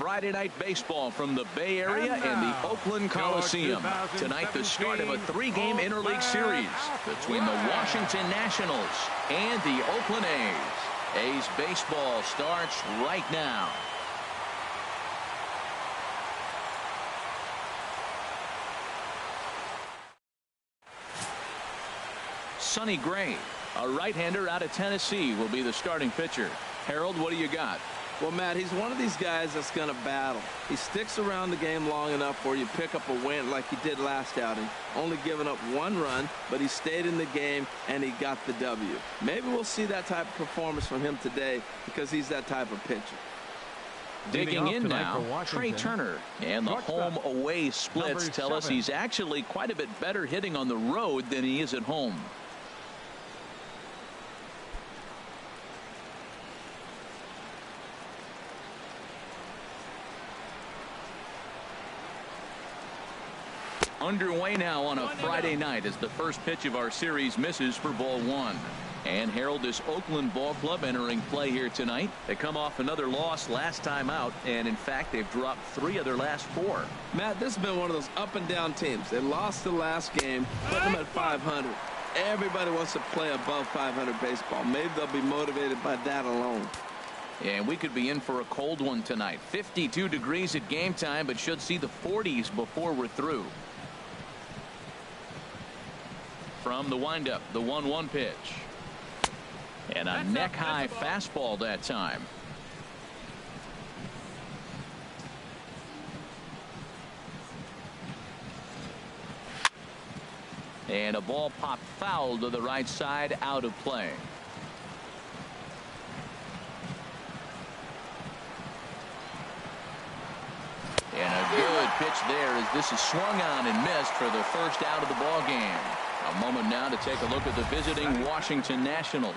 Friday Night Baseball from the Bay Area and the Oakland Coliseum. Tonight, the start of a three-game interleague series between the Washington Nationals and the Oakland A's. A's baseball starts right now. Sonny Gray, a right-hander out of Tennessee, will be the starting pitcher. Harold, what do you got? Well, Matt, he's one of these guys that's going to battle. He sticks around the game long enough where you pick up a win like he did last outing. Only giving up one run, but he stayed in the game and he got the W. Maybe we'll see that type of performance from him today because he's that type of pitcher. Digging in now, Trey Turner. And the home-away splits tell us he's actually quite a bit better hitting on the road than he is at home. Underway now on a Friday night as the first pitch of our series misses for ball one. And Harold, this Oakland ball club entering play here tonight. They come off another loss last time out, and in fact they've dropped 3 of their last 4. Matt, this has been one of those up and down teams. They lost the last game, put them at 500. Everybody wants to play above 500 baseball. Maybe they'll be motivated by that alone. And we could be in for a cold one tonight. 52 degrees at game time, but should see the 40s before we're through. From the windup, the 1-1 pitch. And a neck-high fastball that time. And a ball popped foul to the right side, out of play. And a good pitch there as this is swung on and missed for the first out of the ball game. A moment now to take a look at the visiting Washington Nationals.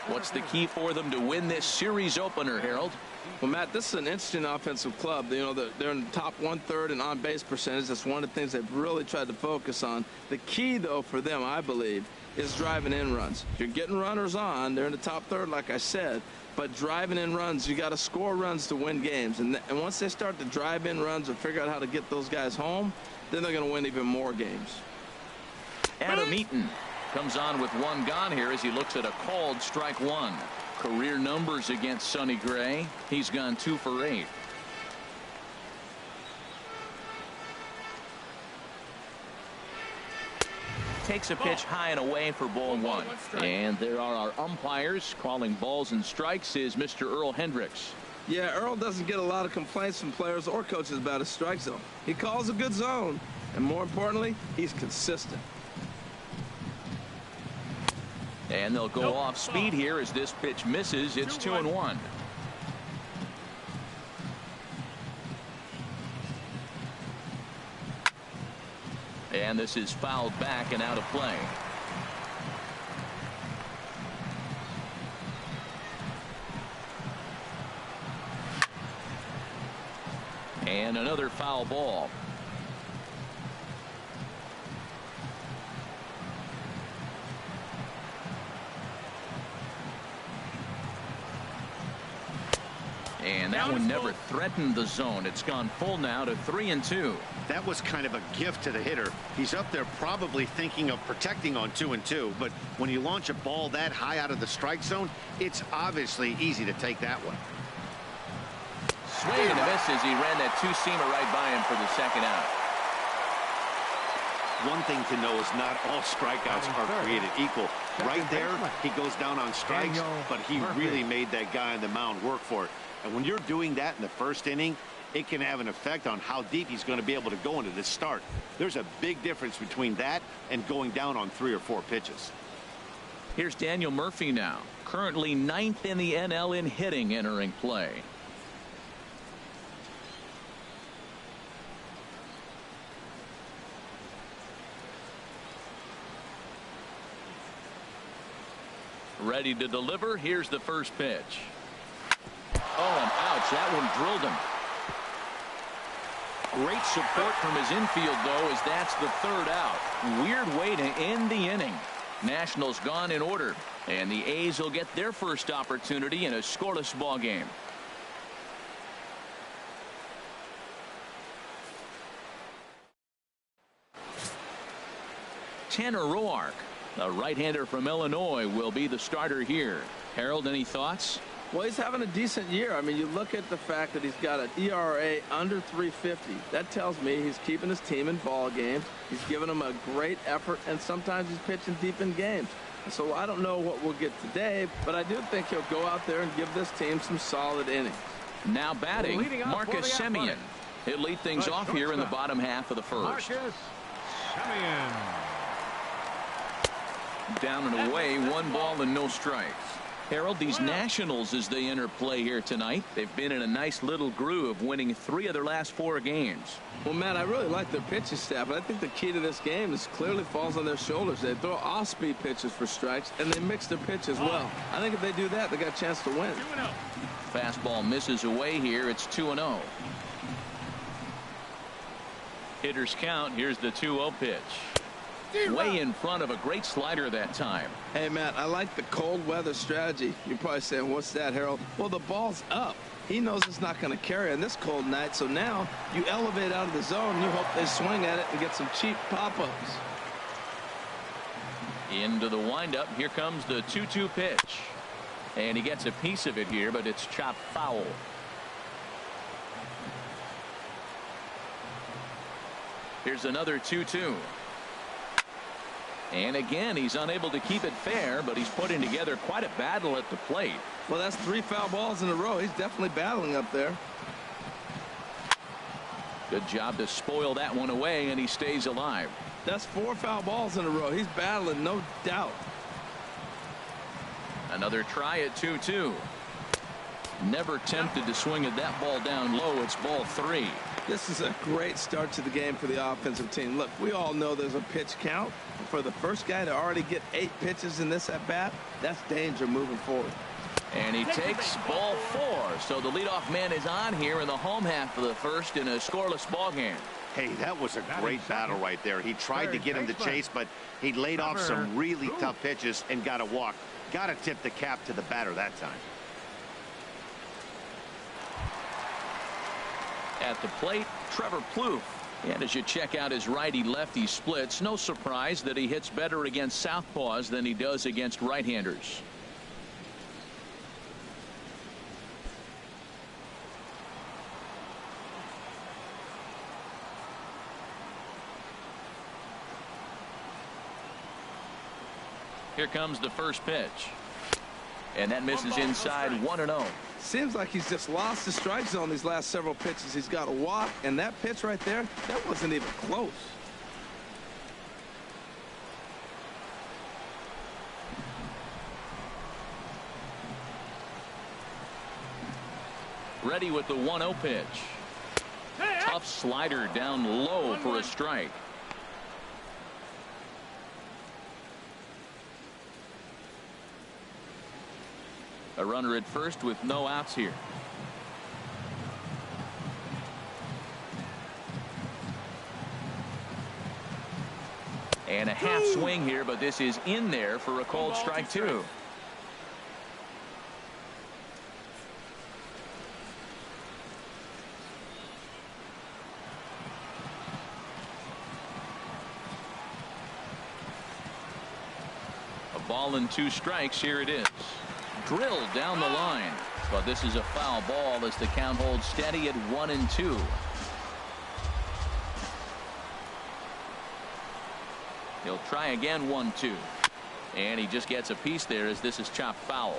What's the key for them to win this series opener, Harold? Well, Matt, this is an interesting offensive club. You know, they're in the top 1/3 in on-base percentage. That's one of the things they've really tried to focus on. The key, though, for them, I believe, is driving in runs. If you're getting runners on, they're in the top third, like I said. But driving in runs, you got to score runs to win games. And once they start to drive in runs or figure out how to get those guys home, then they're going to win even more games. Adam Eaton comes on with 1 gone here as he looks at a called strike 1. Career numbers against Sonny Gray. He's gone 2 for 8. Takes a pitch high and away for ball 1. And there are our umpires calling balls and strikes is Mr. Earl Hendricks. Yeah, Earl doesn't get a lot of complaints from players or coaches about his strike zone. He calls a good zone. And more importantly, he's consistent. And they'll go off speed here as this pitch misses. It's 2-1. And this is fouled back and out of play. And another foul ball. And that one never threatened the zone. It's gone full now to 3-2. That was kind of a gift to the hitter. He's up there probably thinking of protecting on 2-2. But when you launch a ball that high out of the strike zone, it's obviously easy to take that one. Swing and a miss as he ran that 2-seamer right by him for the second out. One thing to know is not all strikeouts are created equal. Right there, he goes down on strikes, but he really made that guy on the mound work for it. And when you're doing that in the first inning, it can have an effect on how deep he's going to be able to go into this start. There's a big difference between that and going down on 3 or 4 pitches. Here's Daniel Murphy now, currently 9th in the NL in hitting entering play. Ready to deliver. Here's the first pitch. Oh, and ouch, that one drilled him. Great support from his infield, though, as that's the 3rd out. Weird way to end the inning. Nationals gone in order, and the A's will get their first opportunity in a scoreless ball game. Tanner Roark, the right-hander from Illinois, will be the starter here. Harold, any thoughts? Well, he's having a decent year. I mean, you look at the fact that he's got an ERA under 350. That tells me he's keeping his team in ball games. He's giving them a great effort, and sometimes he's pitching deep in games. So I don't know what we'll get today, but I do think he'll go out there and give this team some solid innings. Now batting, Marcus Semien. He'll lead things off here in the bottom half of the first. Marcus Semien. Down and away, 1 ball and no strikes. Harold, these Nationals, as they enter play here tonight, they've been in a nice little groove, winning 3 of their last 4 games. Well, Matt, I really like their pitching staff, but I think the key to this game is clearly falls on their shoulders. They throw off-speed pitches for strikes, and they mix their pitch as well. I think if they do that, they got a chance to win. Fastball misses away here. It's 2-0. Hitters count. Here's the 2-0 pitch. Way in front of a great slider that time. Hey, Matt, I like the cold weather strategy. You're probably saying, what's that, Harold? Well, the ball's up. He knows it's not going to carry on this cold night, so now you elevate out of the zone. You hope they swing at it and get some cheap pop-ups. Into the windup. Here comes the 2-2 pitch. And he gets a piece of it here, but it's chopped foul. Here's another 2-2. And again, he's unable to keep it fair, but he's putting together quite a battle at the plate. Well, that's 3 foul balls in a row. He's definitely battling up there. Good job to spoil that one away, and he stays alive. That's 4 foul balls in a row. He's battling, no doubt. Another try at 2-2. Never tempted to swing at that ball down low. It's ball 3. This is a great start to the game for the offensive team. Look, we all know there's a pitch count. For the first guy to already get 8 pitches in this at bat, that's danger moving forward. And he takes ball 4. So the leadoff man is on here in the home half of the first in a scoreless ball game. Hey, that was a great battle right there. He tried to get him to chase, but he laid off some really tough pitches and got a walk. Got to tip the cap to the batter that time. At the plate, Trevor Plouffe. And as you check out his righty-lefty splits, no surprise that he hits better against southpaws than he does against right-handers. Here comes the first pitch. And that misses inside 1-0. Seems like he's just lost the strike zone these last several pitches. He's got a walk, and that pitch right there, that wasn't even close. Ready with the 1-0 pitch. Tough slider down low for a strike. A runner at first with no outs here. And a half swing here, but this is in there for a called strike 2. A ball and 2 strikes. Here it is. Drilled down the line, but this is a foul ball as the count holds steady at 1-2. He'll try again, 1-2, and he just gets a piece there as this is chopped foul.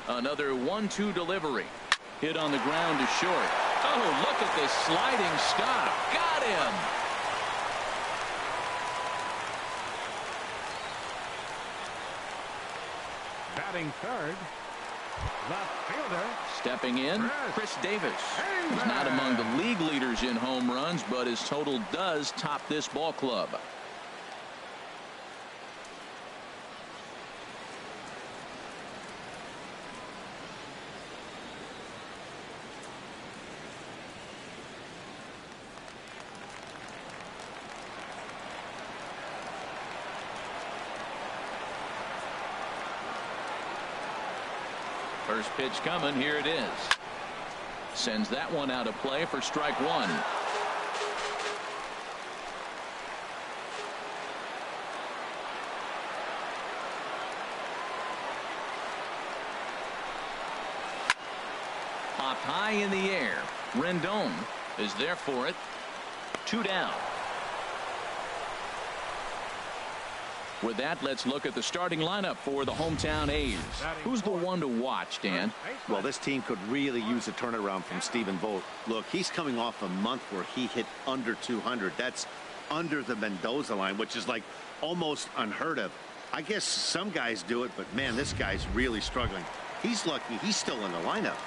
Another 1-2 delivery. Hit on the ground to short. Oh, look at this sliding stop. Got him. Batting third, left fielder. Stepping in, Chris Davis. He's not among the league leaders in home runs, but his total does top this ball club. First pitch coming. Here it is. Sends that one out of play for strike one. Popped high in the air. Rendon is there for it. 2 down. With that, let's look at the starting lineup for the hometown A's. Who's the one to watch, Dan? Well, this team could really use a turnaround from Stephen Vogt. Look, he's coming off a month where he hit under 200. That's under the Mendoza line, which is like almost unheard of. I guess some guys do it, but man, this guy's really struggling. He's lucky he's still in the lineup.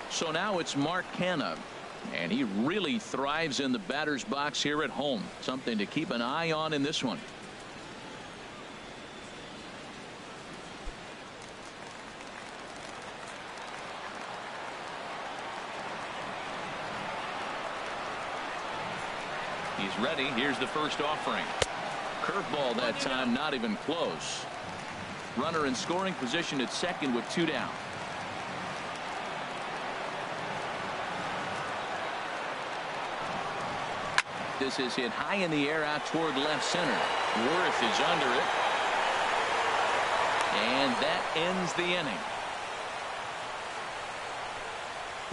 So now it's Mark Canha, and he really thrives in the batter's box here at home. Something to keep an eye on in this one. He's ready. Here's the first offering. Curveball that time, not even close. Runner in scoring position at second with 2 down. This is hit high in the air out toward left center. Worth is under it. And that ends the inning.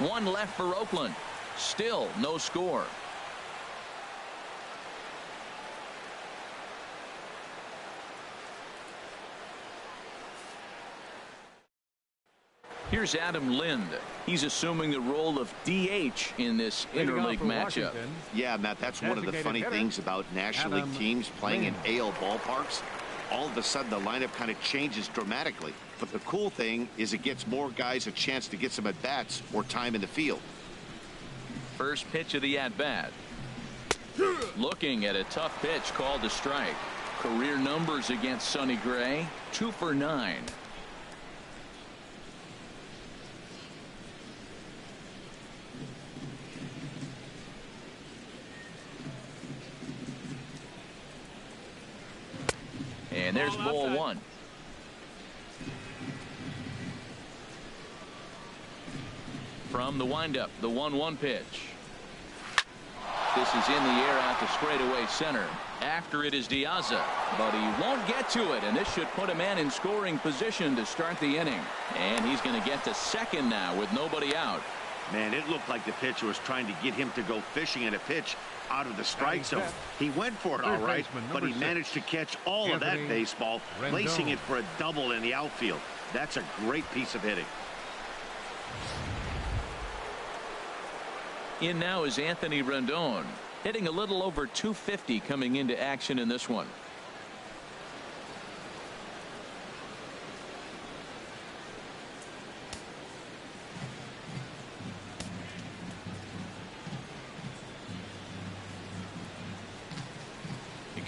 1 left for Oakland. Still no score. Here's Adam Lind. He's assuming the role of DH in this interleague matchup. Yeah, Matt, that's one of the funny things about National League teams playing in AL ballparks. All of a sudden, the lineup kind of changes dramatically. But the cool thing is it gets more guys a chance to get some at-bats or time in the field. First pitch of the at-bat. Looking at a tough pitch called a strike. Career numbers against Sonny Gray, 2 for 9. And there's ball 1. From the windup, the 1-1 pitch. This is in the air out to straightaway center. After it is Diaza, but he won't get to it, and this should put a man in scoring position to start the inning. And he's going to get to second now with nobody out. Man, it looked like the pitcher was trying to get him to go fishing at a pitch out of the strike zone. He went for it all right, but he managed to catch all of that baseball, placing it for a double in the outfield. That's a great piece of hitting. In now is Anthony Rendon, hitting a little over 250 coming into action in this one.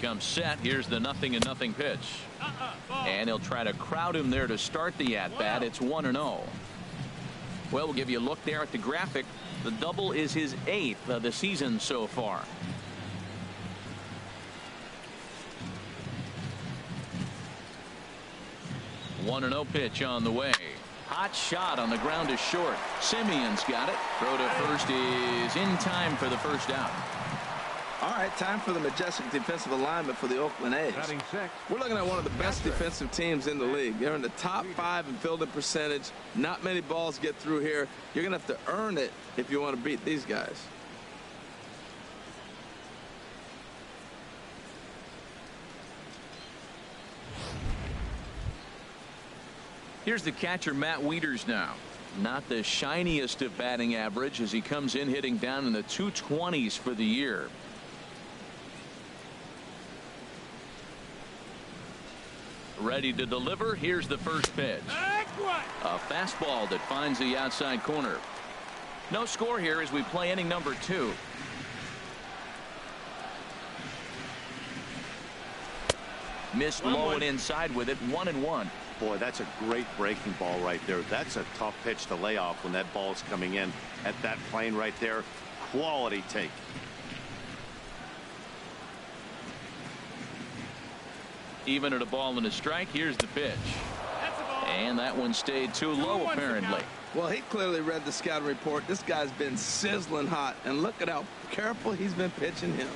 Comes set. Here's the 0-0 pitch. And he'll try to crowd him there to start the at-bat. It's 1-0. Well, we'll give you a look there at the graphic. The double is his 8th of the season so far. One 1-0 pitch on the way. Hot shot on the ground is short. Simeon's got it. Throw to first is in time for the first out. All right, time for the majestic defensive alignment for the Oakland A's. We're looking at one of the best defensive teams in the league. They're in the top 5 in fielding percentage. Not many balls get through here. You're going to have to earn it if you want to beat these guys. Here's the catcher, Matt Wieters now. Not the shiniest of batting average as he comes in hitting down in the 220s for the year. Ready to deliver. Here's the first pitch. A fastball that finds the outside corner. No score here as we play inning number 2. Missed low and inside with it. 1-1. Boy, that's a great breaking ball right there. That's a tough pitch to lay off when that ball's coming in at that plane right there. Quality take. Even at a ball and a strike. Here's the pitch. And that one stayed too low apparently. Well, he clearly read the scouting report. This guy's been sizzling hot, and look at how careful he's been pitching him.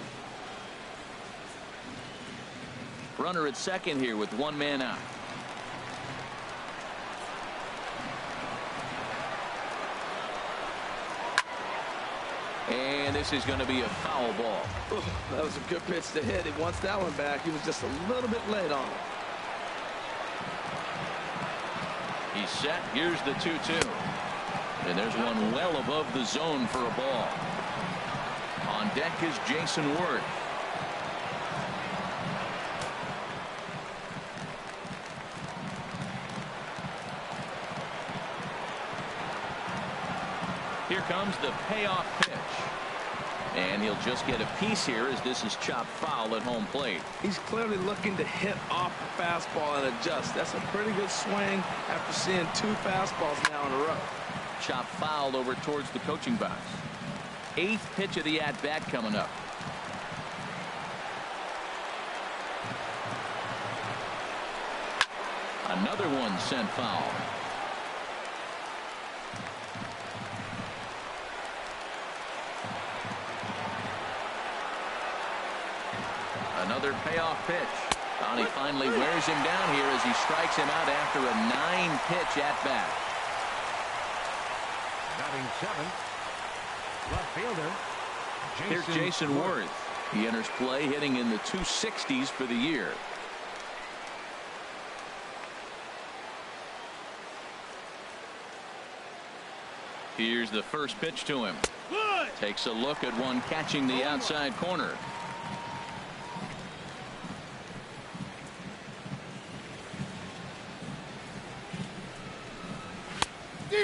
Runner at second here with one man out. And this is going to be a foul ball. Ooh, that was a good pitch to hit. He wants that one back. He was just a little bit late on it. He's set. Here's the 2-2. And there's one well above the zone for a ball. On deck is Jason Worth. Here comes the payoff pitch. And he'll just get a piece here as this is chopped foul at home plate. He's clearly looking to hit off the fastball and adjust. That's a pretty good swing after seeing two fastballs now in a row. Chopped foul over towards the coaching box. 8th pitch of the at-bat coming up. Another one sent foul. Another payoff pitch. He finally wears him down here as he strikes him out after a 9-pitch at-bat. Batting 7th, left fielder. Here's Jason Worth. He enters play hitting in the 260s for the year. Here's the first pitch to him. Takes a look at one catching the outside corner.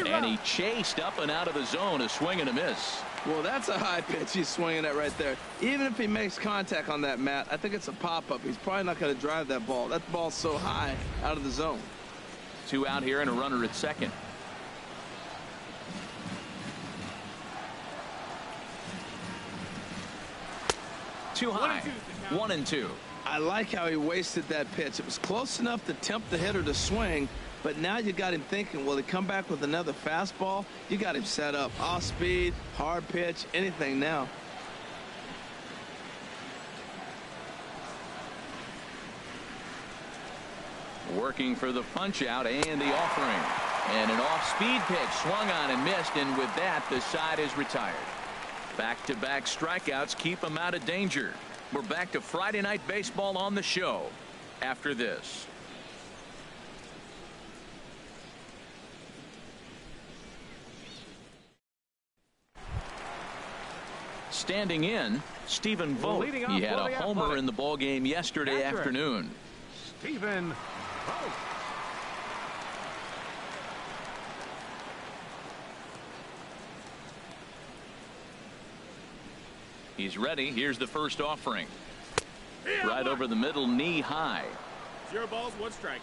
And he chased up and out of the zone, a swing and a miss. Well, that's a high pitch he's swinging at right there. Even if he makes contact on that, Matt, I think it's a pop-up. He's probably not going to drive that ball. That ball's so high out of the zone. 2 out here and a runner at second. Too high. 1-2. I like how he wasted that pitch. It was close enough to tempt the hitter to swing, but now you got him thinking, will he come back with another fastball? You got him set up. Off speed, hard pitch, anything now. Working for the punch out and the offering. And an off-speed pitch swung on and missed, and with that the side is retired. Back-to-back strikeouts keep him out of danger. We're back to Friday Night Baseball on the show after this. Standing in, Stephen Vogt. He had a homer in the ballgame yesterday afternoon. Stephen Vogt. He's ready. Here's the first offering. Right over the middle, knee high. 0 balls, 1 strike.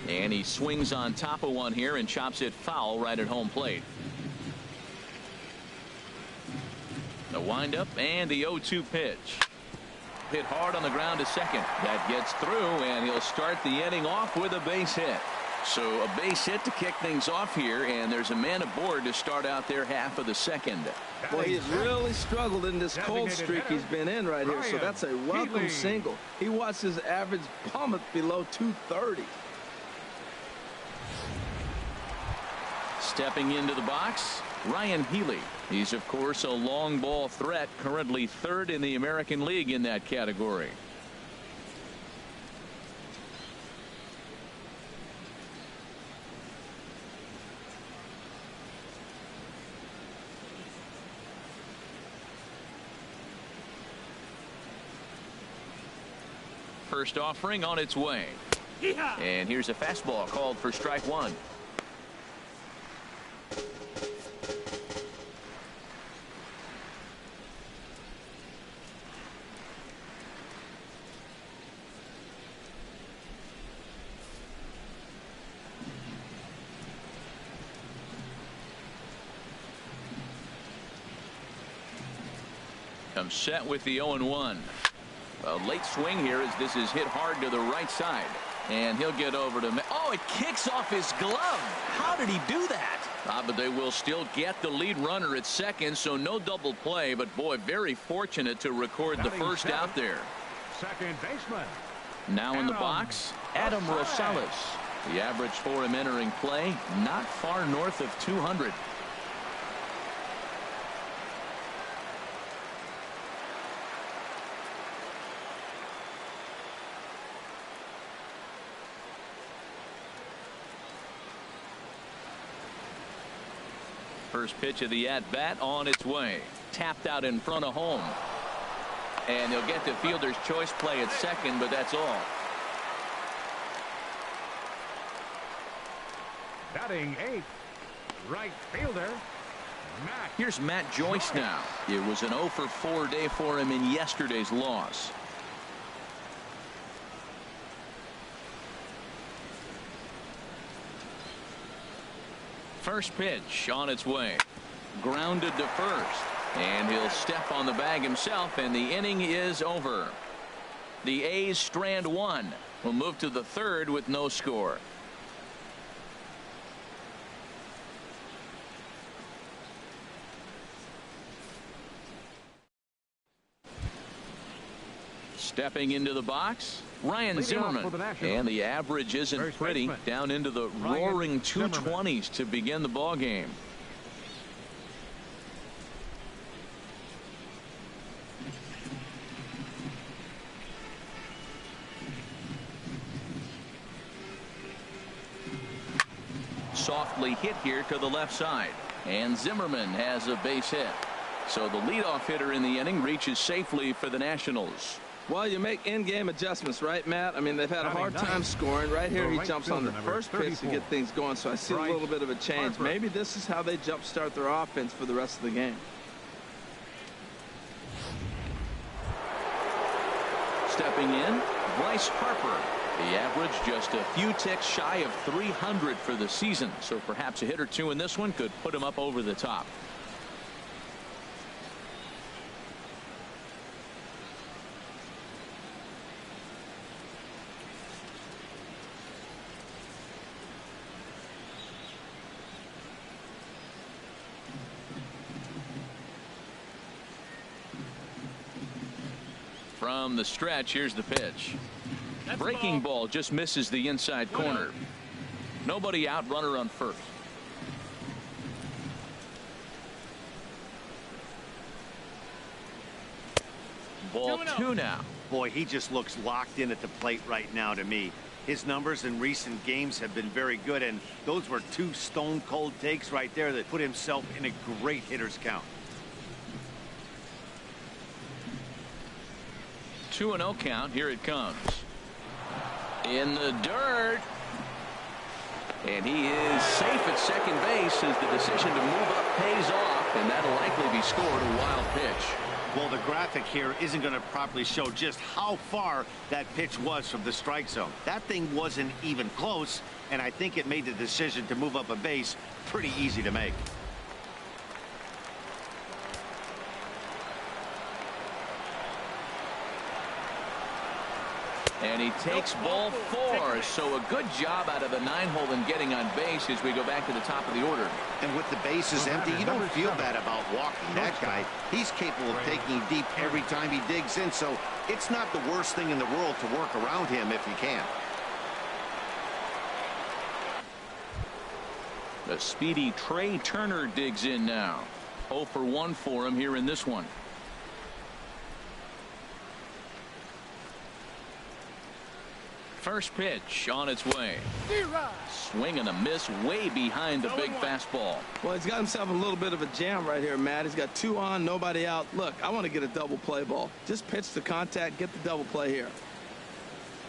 And he swings on top of one here and chops it foul right at home plate. The windup and the 0-2 pitch. Hit hard on the ground to second. That gets through, and he'll start the inning off with a base hit. So a base hit to kick things off here, and there's a man aboard to start out their half of the second. Well, he's really struggled in this cold streak he's been in right here, so that's a welcome single. He watched his average plummet below 230. Stepping into the box, Ryan Healy. He's, of course, a long ball threat, currently 3rd in the American League in that category. First offering on its way. And here's a fastball called for strike 1. Comes set with the 0-1. A late swing here as this is hit hard to the right side. And he'll get over to... Oh, it kicks off his glove. How did he do that? But they will still get the lead runner at second, so no double play. But, boy, very fortunate to record the first out there. Second baseman. Now in the box, Adam Rosales. The average for him entering play, not far north of 200. First pitch of the at-bat on its way. Tapped out in front of home. And he'll get the fielder's choice play at second, but that's all. Batting eighth, right fielder, Matt. Here's Matt Joyce now. It was an 0 for 4 day for him in yesterday's loss. First pitch on its way. Grounded to first. And he'll step on the bag himself, and the inning is over. The A's strand one. Will move to the third with no score. Stepping into the box, Ryan Zimmerman. And the average isn't pretty. Down into the roaring 220s to begin the ball game. Softly hit here to the left side. And Zimmerman has a base hit. So the leadoff hitter in the inning reaches safely for the Nationals. Well, you make in-game adjustments, right, Matt? I mean, they've had a hard time scoring. Right here, he jumps on the first pitch to get things going, so I see a little bit of a change. Maybe this is how they jumpstart their offense for the rest of the game. Stepping in, Bryce Harper. The average just a few ticks shy of 300 for the season, so perhaps a hit or two in this one could put him up over the top. From the stretch, here's the pitch. Breaking ball just misses the inside corner. Nobody out, runner on first. Ball two now. Boy, he just looks locked in at the plate right now to me. His numbers in recent games have been very good, and those were two stone-cold takes right there that put himself in a great hitter's count. 2-0 count. Here it comes. In the dirt. And he is safe at second base as the decision to move up pays off, and that'll likely be scored a wild pitch. Well, the graphic here isn't going to properly show just how far that pitch was from the strike zone. That thing wasn't even close, and I think it made the decision to move up a base pretty easy to make. And he takes ball four, so a good job out of the 9-hole in getting on base as we go back to the top of the order. And with the bases empty, you don't feel bad about walking that guy. He's capable of taking deep every time he digs in, so it's not the worst thing in the world to work around him if you can. The speedy Trey Turner digs in now. 0 for 1 for him here in this one. First pitch on its way. Swing and a miss way behind the big fastball. Well, he's got himself a little bit of a jam right here, Matt. He's got 2 on, nobody out. Look, I want to get a double play ball. Just pitch the contact, get the double play here.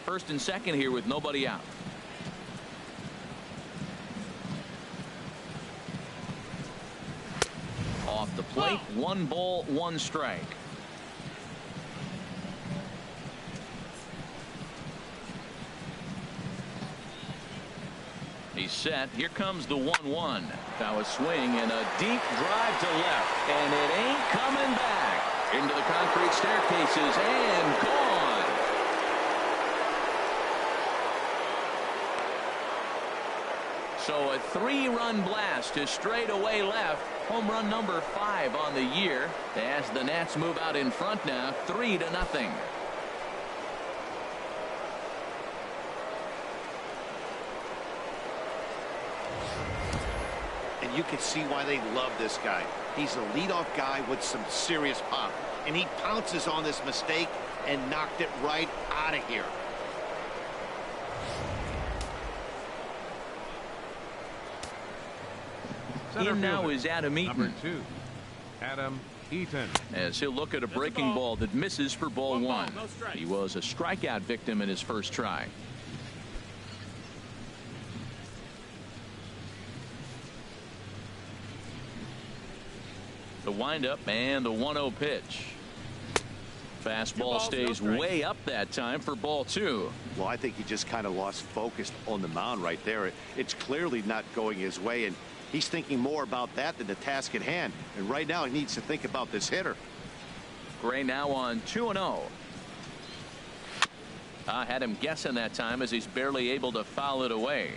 First and second here with nobody out. Off the plate, 1 ball, 1 strike. He's set. Here comes the 1-1. Now a swing and a deep drive to left. And it ain't coming back. Into the concrete staircases and gone. So a 3-run blast to straightaway left. Home run number 5 on the year as the Nats move out in front now 3-0. And you can see why they love this guy. He's a leadoff guy with some serious pop. And he pounces on this mistake and knocked it right out of here. In now is Adam Eaton. Number 2, Adam Eaton. As he'll look at a breaking ball that misses for ball 1. He was a strikeout victim in his first try. The windup and the 1-0 pitch. Fastball stays way up that time for ball 2. Well, I think he just kind of lost focus on the mound right there. It's clearly not going his way, and he's thinking more about that than the task at hand. And right now he needs to think about this hitter. Gray now on 2-0. I had him guessing that time as he's barely able to foul it away.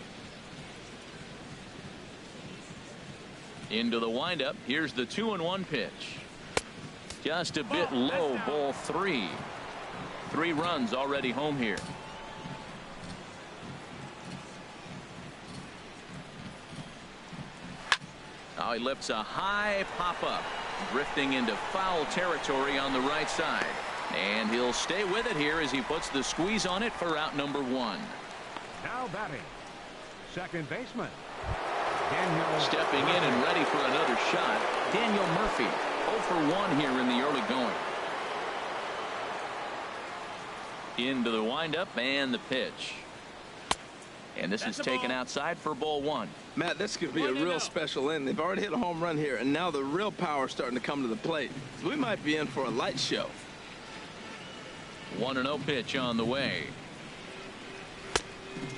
Into the windup. Here's the 2-1 pitch. Just a bit low, ball 3. 3 runs already home here. Now he lifts a high pop-up, drifting into foul territory on the right side. And he'll stay with it here as he puts the squeeze on it for out number 1. Now batting, second baseman. Stepping in and ready for another shot, Daniel Murphy. 0 for 1 here in the early going. Into the windup and the pitch. And this is taken outside for ball 1. Matt, this could be a real special inning. They've already hit a home run here, and now the real power is starting to come to the plate. We might be in for a light show. 1-0 pitch on the way.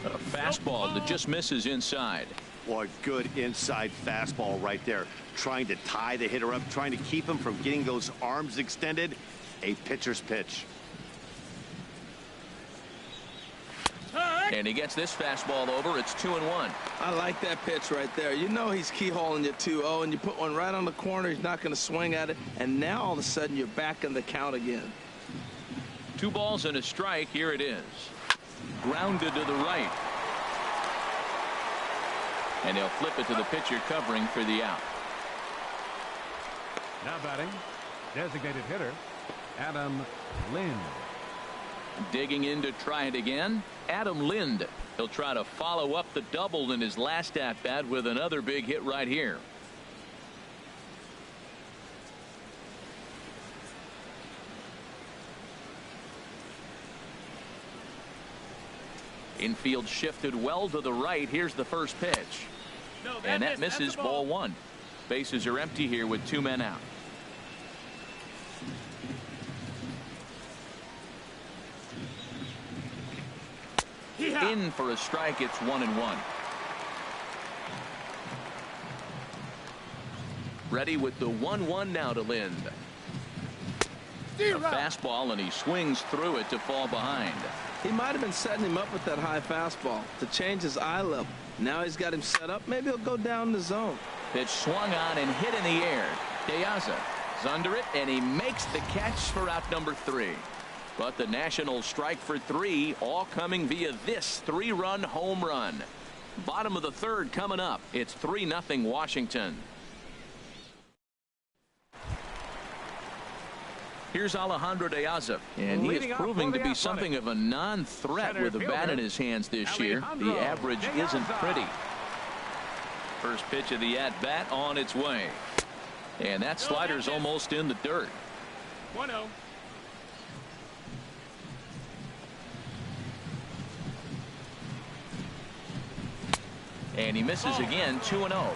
A fastball that just misses inside. Well, a good inside fastball right there, trying to tie the hitter up, trying to keep him from getting those arms extended. A pitcher's pitch. And he gets this fastball over. It's 2-1. I like that pitch right there. You know he's keyholing you 2-0, and you put one right on the corner. He's not going to swing at it, and now all of a sudden you're back in the count again. 2 balls and a strike. Here it is. Grounded to the right. And he'll flip it to the pitcher covering for the out. Now batting, designated hitter, Adam Lind. Digging in to try it again, Adam Lind. He'll try to follow up the double in his last at-bat with another big hit right here. Infield shifted well to the right. Here's the first pitch. And that misses ball 1. Bases are empty here with 2 men out. In for a strike. It's 1-1. Ready with the 1-1 now to Lind. A fastball, and he swings through it to fall behind. He might have been setting him up with that high fastball to change his eye level. Now he's got him set up. Maybe he'll go down the zone. Pitch swung on and hit in the air. Deaza is under it, and he makes the catch for out number 3. But the Nationals strike for 3, all coming via this 3-run home run. Bottom of the 3rd coming up. It's 3-0 Washington. Here's Alejandro Deaza, and he is proving to be something of a non-threat with the bat in his hands this year. The average isn't pretty. First pitch of the at-bat on its way. And that slider's almost in the dirt. 1-0. And he misses again. 2-0.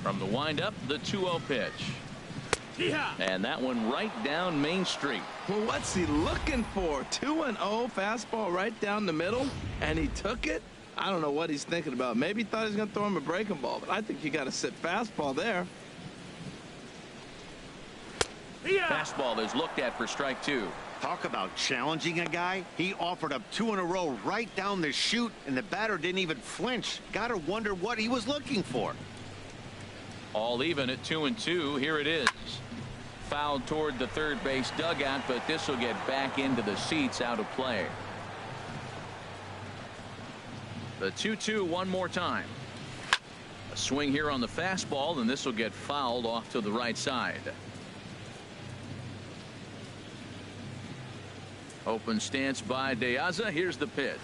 From the windup, the 2-0 pitch. And that one right down Main Street. Well, what's he looking for? 2-0 fastball right down the middle, and he took it. I don't know what he's thinking about. Maybe he thought he was going to throw him a breaking ball, but I think you got to sit fastball there. Fastball is looked at for strike 2. Talk about challenging a guy. He offered up 2 in a row right down the chute, and the batter didn't even flinch. Gotta wonder what he was looking for. All even at 2-2. Here it is. Fouled toward the third base dugout, but this will get back into the seats, out of play. The 2-2 one more time. A swing here on the fastball, and this will get fouled off to the right side. Open stance by De Aza. Here's the pitch.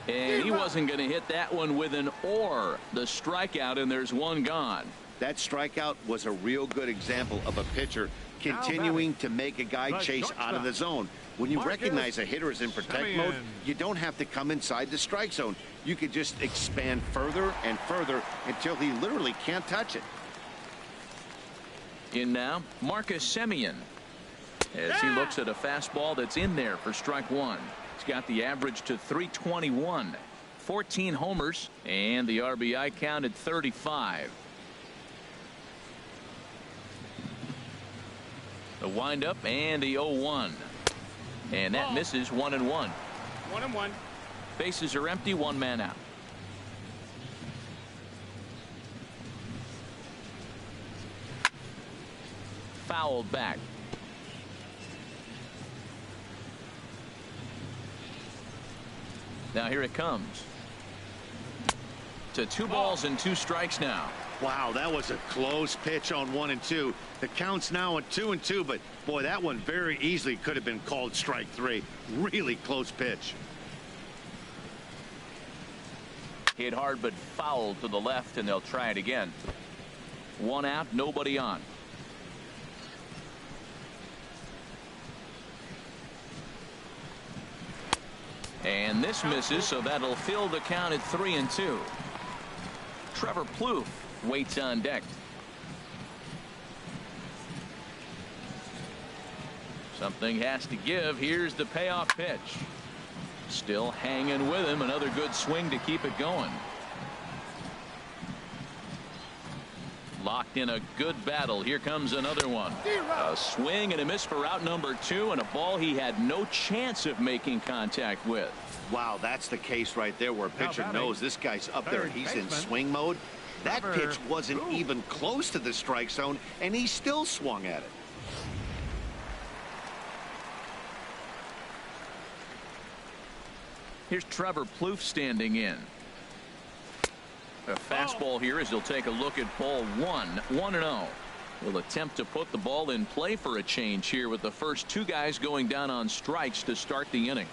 And he wasn't going to hit that one with an or. The strikeout, and there's one gone. That strikeout was a real good example of a pitcher continuing to make a guy chase out of the zone. When you recognize a hitter is in protect mode, you don't have to come inside the strike zone. You could just expand further and further until he literally can't touch it. In now, Marcus Semien, as he looks at a fastball that's in there for strike 1. He's got the average to 321, 14 homers, and the RBI count at 35. The windup and the 0-1, and that misses. 1-1. 1-1. Bases are empty, one man out. Fouled back. Now here it comes. To 2 balls and 2 strikes now. Wow, that was a close pitch on 1 and 2. The count's now at 2 and 2, but boy, that one very easily could have been called strike 3. Really close pitch. Hit hard but fouled to the left, and they'll try it again. 1 out, nobody on. And this misses, so that'll fill the count at 3-2. Trevor Plouffe waits on deck. Something has to give. Here's the payoff pitch. Still hanging with him. Another good swing to keep it going. Locked in a good battle. Here comes another one. A swing and a miss for out number 2, and a ball he had no chance of making contact with. Wow, that's the case right there where a pitcher knows this guy's up there and he's in swing mode. That pitch wasn't even close to the strike zone, and he still swung at it. Here's Trevor Plouffe standing in. A fastball here as he'll take a look at ball 1. 1-0. Will attempt to put the ball in play for a change here with the first 2 guys going down on strikes to start the inning.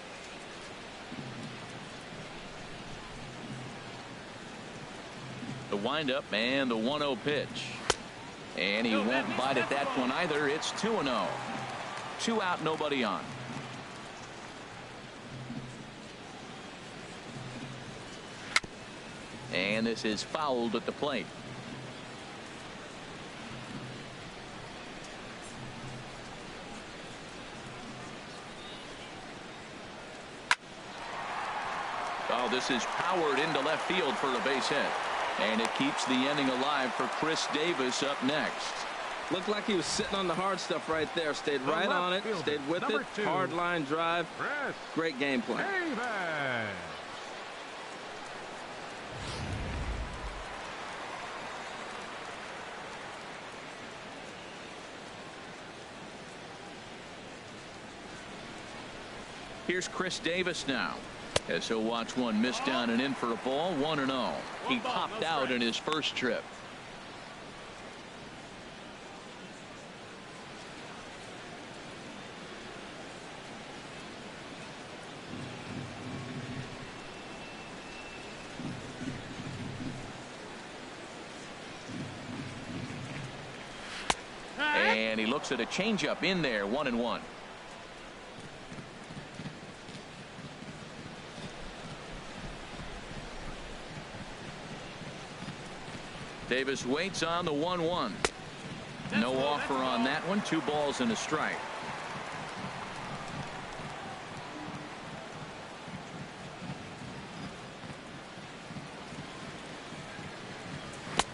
The windup and the 1-0 pitch. And he won't bite at that one either. It's 2-0. 2 out, nobody on. And this is fouled at the plate. Oh, this is powered into left field for a base hit. And it keeps the inning alive for Chris Davis up next. Looked like he was sitting on the hard stuff right there. Stayed right on it. Stayed with it. Hard line drive. Great game plan. Here's Chris Davis now, as he'll watch one miss down and in for a ball. 1-0. He popped out in his first trip. And he looks at a changeup in there. 1-1. Davis waits on the 1-1. No offer on that one. 2 balls and a strike.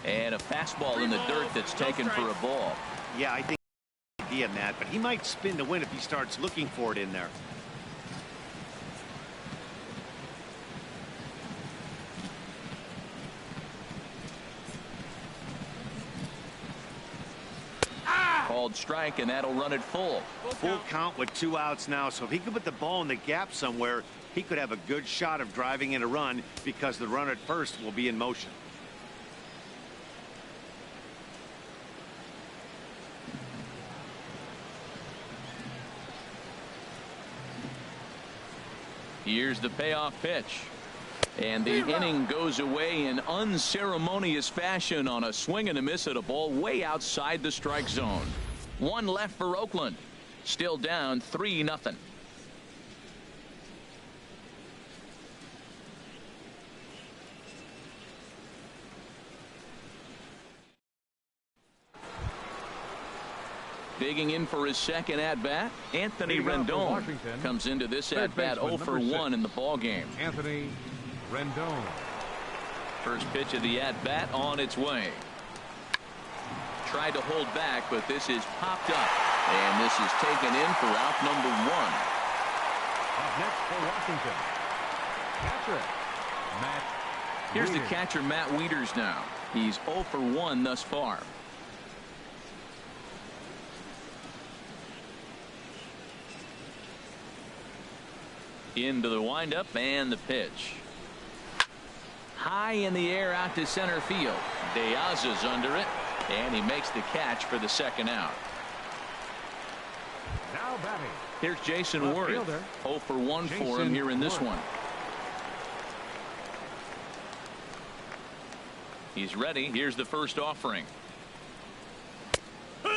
And a fastball in the dirt that's taken for a ball. Yeah, I think idea, Matt, but he might spin to win if he starts looking for it in there. Called strike, and that'll run it full. Full count with 2 outs now, so if he could put the ball in the gap somewhere, he could have a good shot of driving in a run because the runner at first will be in motion. Here's the payoff pitch. And the inning goes away in unceremonious fashion on a swing and a miss at a ball way outside the strike zone. 1 left for Oakland. Still down 3-0. Digging in for his second at-bat, Anthony Rendon comes into this at-bat 0 for 1 in the ballgame. Anthony Rendon. First pitch of the at-bat on its way. Tried to hold back, but this is popped up. And this is taken in for out number 1. Up next for Washington, catcher Matt Here's the Wieters. catcher, Matt Wieters now. He's 0 for 1 thus far. Into the windup and the pitch. High in the air out to center field. Diaz under it, and he makes the catch for the second out. Now batting. Here's Jason Left Worth. fielder, 0 for 1 for him Jason here in this Worth. one. He's ready. Here's the first offering.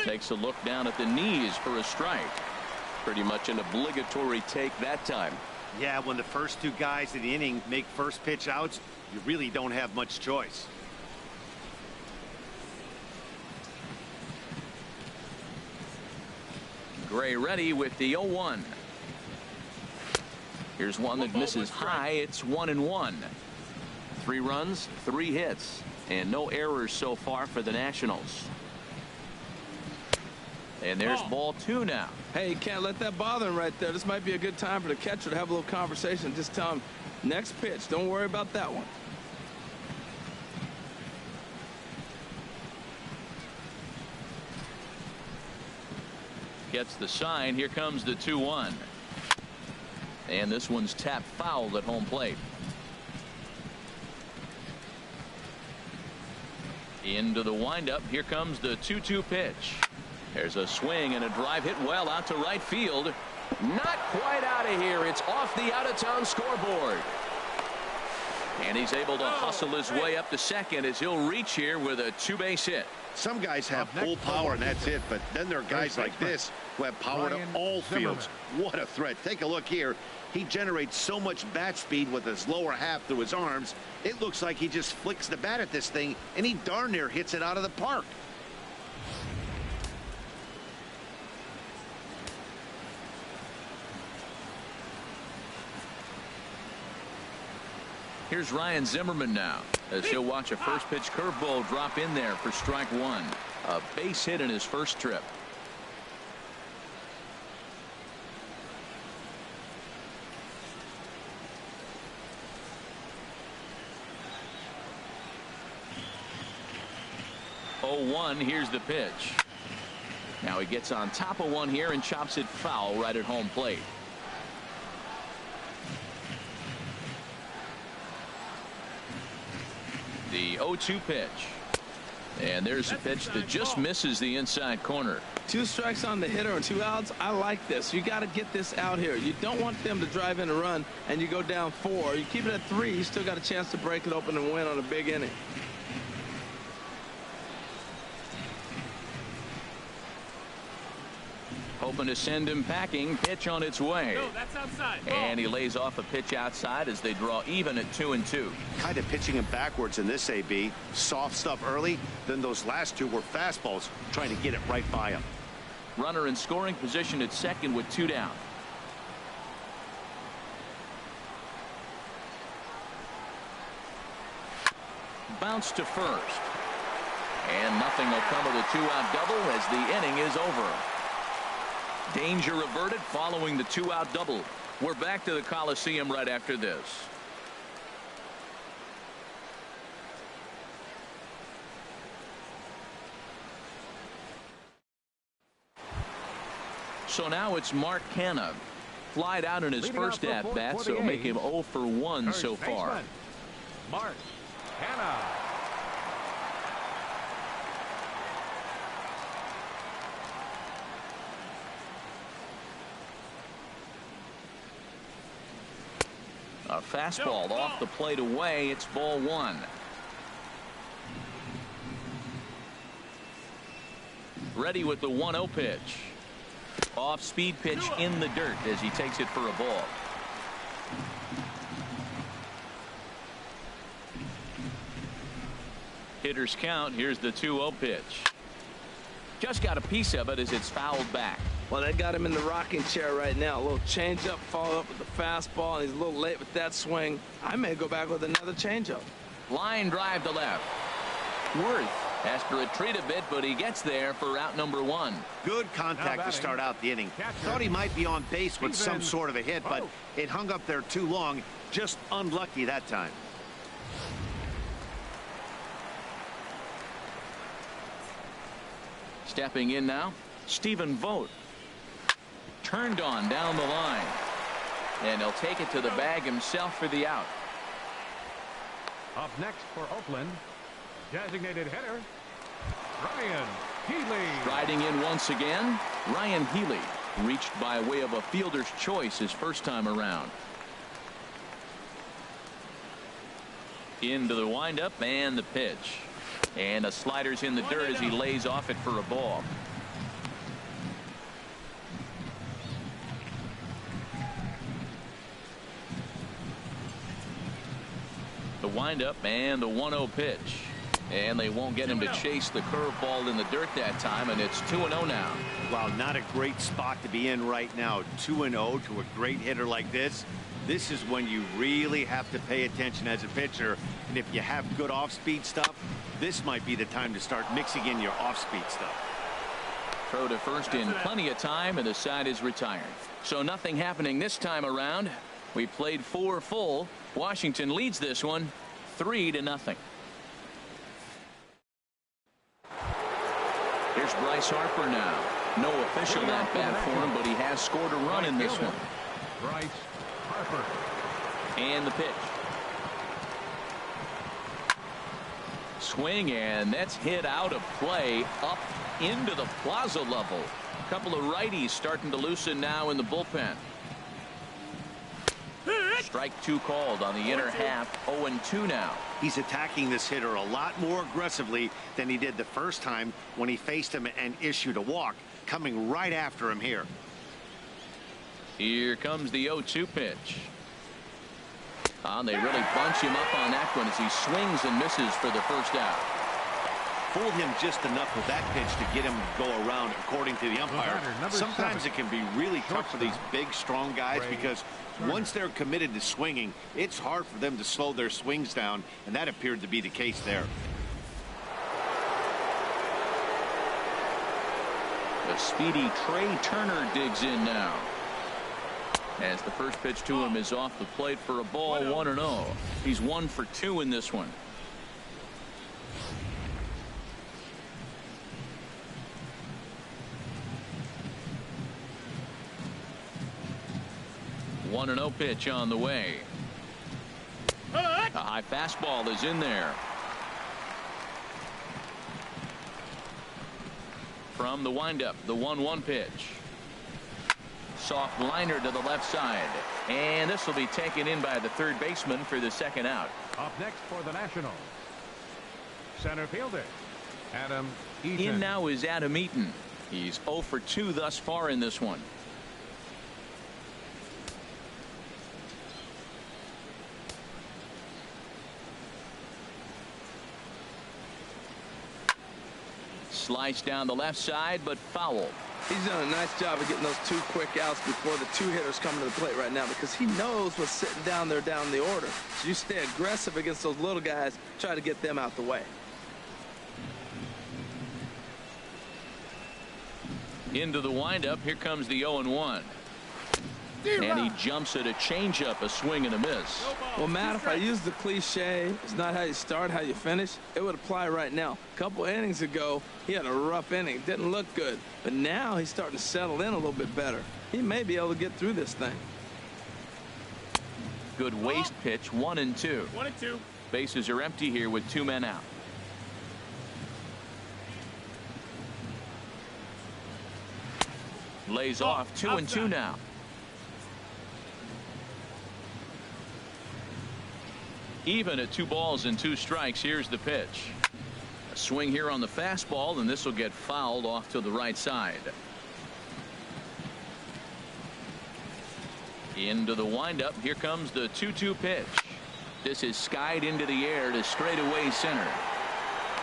Takes a look down at the knees for a strike. Pretty much an obligatory take that time. Yeah, when the first 2 guys in the inning make first pitch outs, you really don't have much choice. Gray ready with the 0-1. Here's one that misses high. It's 1-1. 3 runs, 3 hits, and no errors so far for the Nationals. And there's ball 2 now. Hey, you can't let that bother him right there. This might be a good time for the catcher to have a little conversation. Just tell him, next pitch, don't worry about that one. Gets the sign. Here comes the 2-1. And this one's tapped foul at home plate. Into the windup. Here comes the 2-2 pitch. There's a swing and a drive hit well out to right field. Not quite out of here. It's off the out-of-town scoreboard. And he's able to hustle his way up to second as he'll reach here with a 2-base hit. Some guys have full power and that's it, but then there are guys like this who have power to all fields. What a threat. Take a look here. He generates so much bat speed with his lower half through his arms. It looks like he just flicks the bat at this thing and he darn near hits it out of the park. Here's Ryan Zimmerman now as he'll watch a first pitch curveball drop in there for strike 1. A base hit in his first trip. Here's the pitch. Now he gets on top of one here and chops it foul right at home plate. The 0-2 pitch. And there's a pitch that just misses the inside corner. 2 strikes on the hitter and 2 outs. I like this. You got to get this out here. You don't want them to drive in a run and you go down 4. You keep it at 3. You still got a chance to break it open and win on a big inning. Hoping to send him packing. Pitch on its way. No, that's outside. And he lays off a pitch outside as they draw even at 2-2. Kind of pitching him backwards in this AB. Soft stuff early, then those last 2 were fastballs, trying to get it right by him. Runner in scoring position at second with 2 down. Bounce to first. And nothing will come of the two-out double as the inning is over. Danger averted following the two-out double. We're back to the Coliseum right after this. So now it's Mark Canha. Flied out in his first at-bat, so make him 0 for 1 so far. Mark Canha. A fastball off the plate away. It's ball 1. Ready with the 1-0 pitch. Off speed pitch in the dirt as he takes it for a ball. Hitters count. Here's the 2-0 pitch. Just got a piece of it as it's fouled back. Well, they got him in the rocking chair right now. A little changeup, follow up with the fastball, and he's a little late with that swing. I may go back with another changeup. Line drive to left. Worth has to retreat a bit, but he gets there for out number 1. Good contact to start out the inning. Thought he might be on base with some sort of a hit, but it hung up there too long. Just unlucky that time. Stepping in now, Stephen Vogt. Turned on down the line. And he'll take it to the bag himself for the out. Up next for Oakland, designated hitter, Ryan Healy. Riding in once again, Ryan Healy. Reached by way of a fielder's choice his first time around. Into the windup and the pitch. And the slider's in the dirt as he lays off it for a ball. The windup and the 1-0 pitch. And they won't get him to chase the curveball in the dirt that time, and it's 2-0 now. Wow, not a great spot to be in right now. 2-0 to a great hitter like this. This is when you really have to pay attention as a pitcher. And if you have good off-speed stuff, this might be the time to start mixing in your off-speed stuff. Throw to first in plenty of time, and the side is retired. So nothing happening this time around. We played 4 full. Washington leads this one 3-0. Here's Bryce Harper now. No official at bat for him, but he has scored a run in this one. Bryce Harper. And the pitch. Swing, and that's hit out of play up into the plaza level. A couple of righties starting to loosen now in the bullpen. Strike 2 called on the inner half. 0-2 now. He's attacking this hitter a lot more aggressively than he did the first time when he faced him and issued a walk. Coming right after him here. Here comes the 0-2 pitch. They really bunch him up on that one as he swings and misses for the first out. Fooled him just enough with that pitch to get him to go around, according to the umpire. Sometimes it can be really tough for these big, strong guys because once they're committed to swinging, it's hard for them to slow their swings down, and that appeared to be the case there. The speedy Trey Turner digs in now. As the first pitch to him is off the plate for a ball. 1-0. He's 1 for 2 in this one. A 1-0 pitch on the way. A high fastball is in there. From the windup, the 1-1 pitch. Soft liner to the left side. And this will be taken in by the third baseman for the second out. Up next for the Nationals, center fielder, Adam Eaton. In now is Adam Eaton. He's 0 for 2 thus far in this one. Slice down the left side, but foul. He's done a nice job of getting those 2 quick outs before the 2 hitters come to the plate right now, because he knows what's sitting down there down the order. So you stay aggressive against those little guys, try to get them out the way. Into the windup. Here comes the 0-1. And he jumps at a changeup, a swing and a miss. Well, Matt, if I use the cliche, it's not how you start, how you finish, it would apply right now. A couple innings ago, he had a rough inning. Didn't look good. But now he's starting to settle in a little bit better. He may be able to get through this thing. Good waist pitch, 1-2. 1-2. Bases are empty here with 2 men out. Lays off 2-2 now. Even at 2 balls and 2 strikes. Here's the pitch. A swing here on the fastball, and this will get fouled off to the right side. Into the windup. Here comes the 2-2 pitch. This is skied into the air to straightaway center.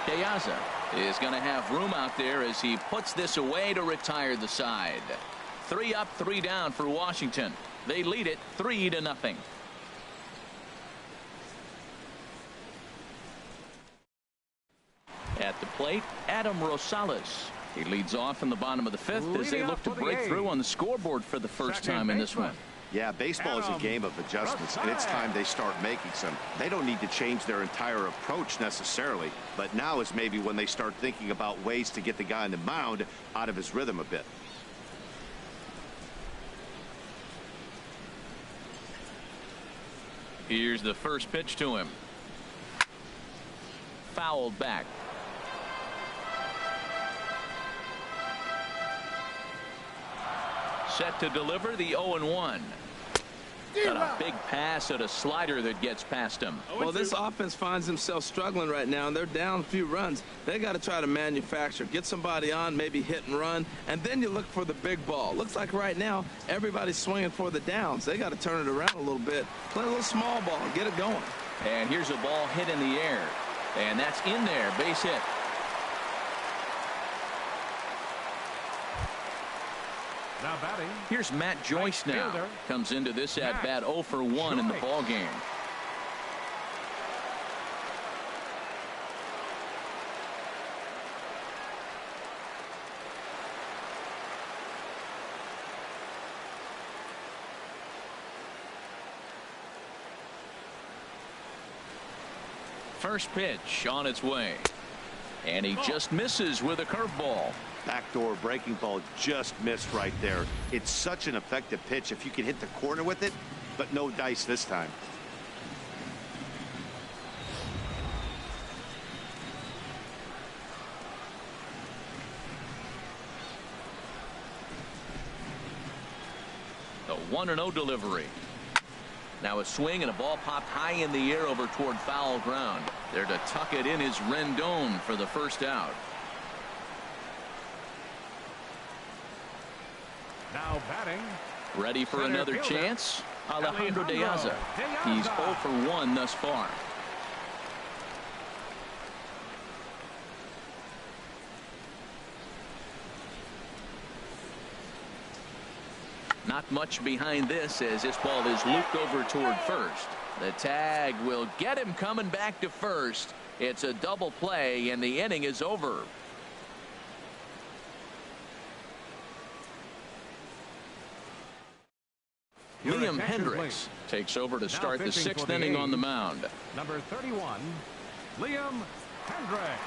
De Aza is going to have room out there as he puts this away to retire the side. 3 up, 3 down for Washington. They lead it 3-0. At the plate, Adam Rosales. He leads off in the bottom of the 5th as they look to break through on the scoreboard for the first time in this one. Yeah, baseball is a game of adjustments, and it's time they start making some. They don't need to change their entire approach necessarily, but now is maybe when they start thinking about ways to get the guy on the mound out of his rhythm a bit. Here's the first pitch to him. Fouled back. Set to deliver the 0-1. Got a big pass at a slider that gets past him. Well, this offense finds themselves struggling right now, and they're down a few runs. They got to try to manufacture, get somebody on, maybe hit and run, and then you look for the big ball. Looks like right now everybody's swinging for the downs. They got to turn it around a little bit, play a little small ball, and get it going. And here's a ball hit in the air, and that's in there, base hit. Now batting. Here's Matt Joyce now. Comes into this at bat 0 for 1 in the ball game. First pitch on its way. And he just misses with a curveball. Backdoor breaking ball just missed right there. It's such an effective pitch if you can hit the corner with it, but no dice this time. The 1-0 delivery. Now a swing and a ball popped high in the air over toward foul ground. There to tuck it in is Rendon for the first out. Now batting. Ready for another chance? Alejandro De Aza. He's 0 for 1 thus far. Not much behind this as this ball is looped over toward first. The tag will get him coming back to first. It's a double play and the inning is over. Liam Hendricks takes over to start the 6th inning on the mound. Number 31, Liam Hendricks.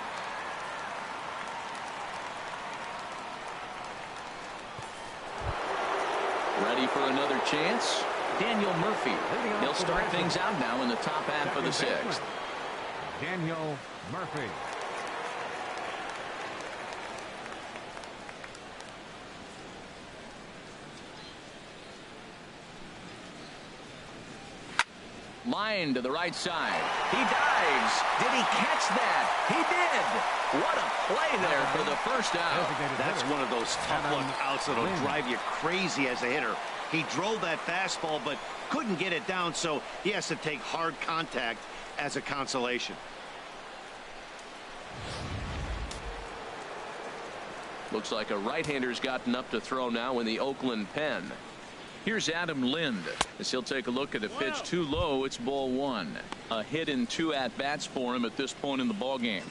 Ready for another chance? Daniel Murphy. He'll start things out now in the top half of the 6th. Daniel Murphy. Line to the right side. He dives. Did he catch that? He did. What a play there for the first out. That's one of those tough luck outs that'll drive you crazy as a hitter. He drove that fastball but couldn't get it down, so he has to take hard contact as a consolation. Looks like a right-hander's gotten up to throw now in the Oakland pen. Here's Adam Lind as he'll take a look at a pitch too low. It's ball 1. A hit in 2 at-bats for him at this point in the ball game.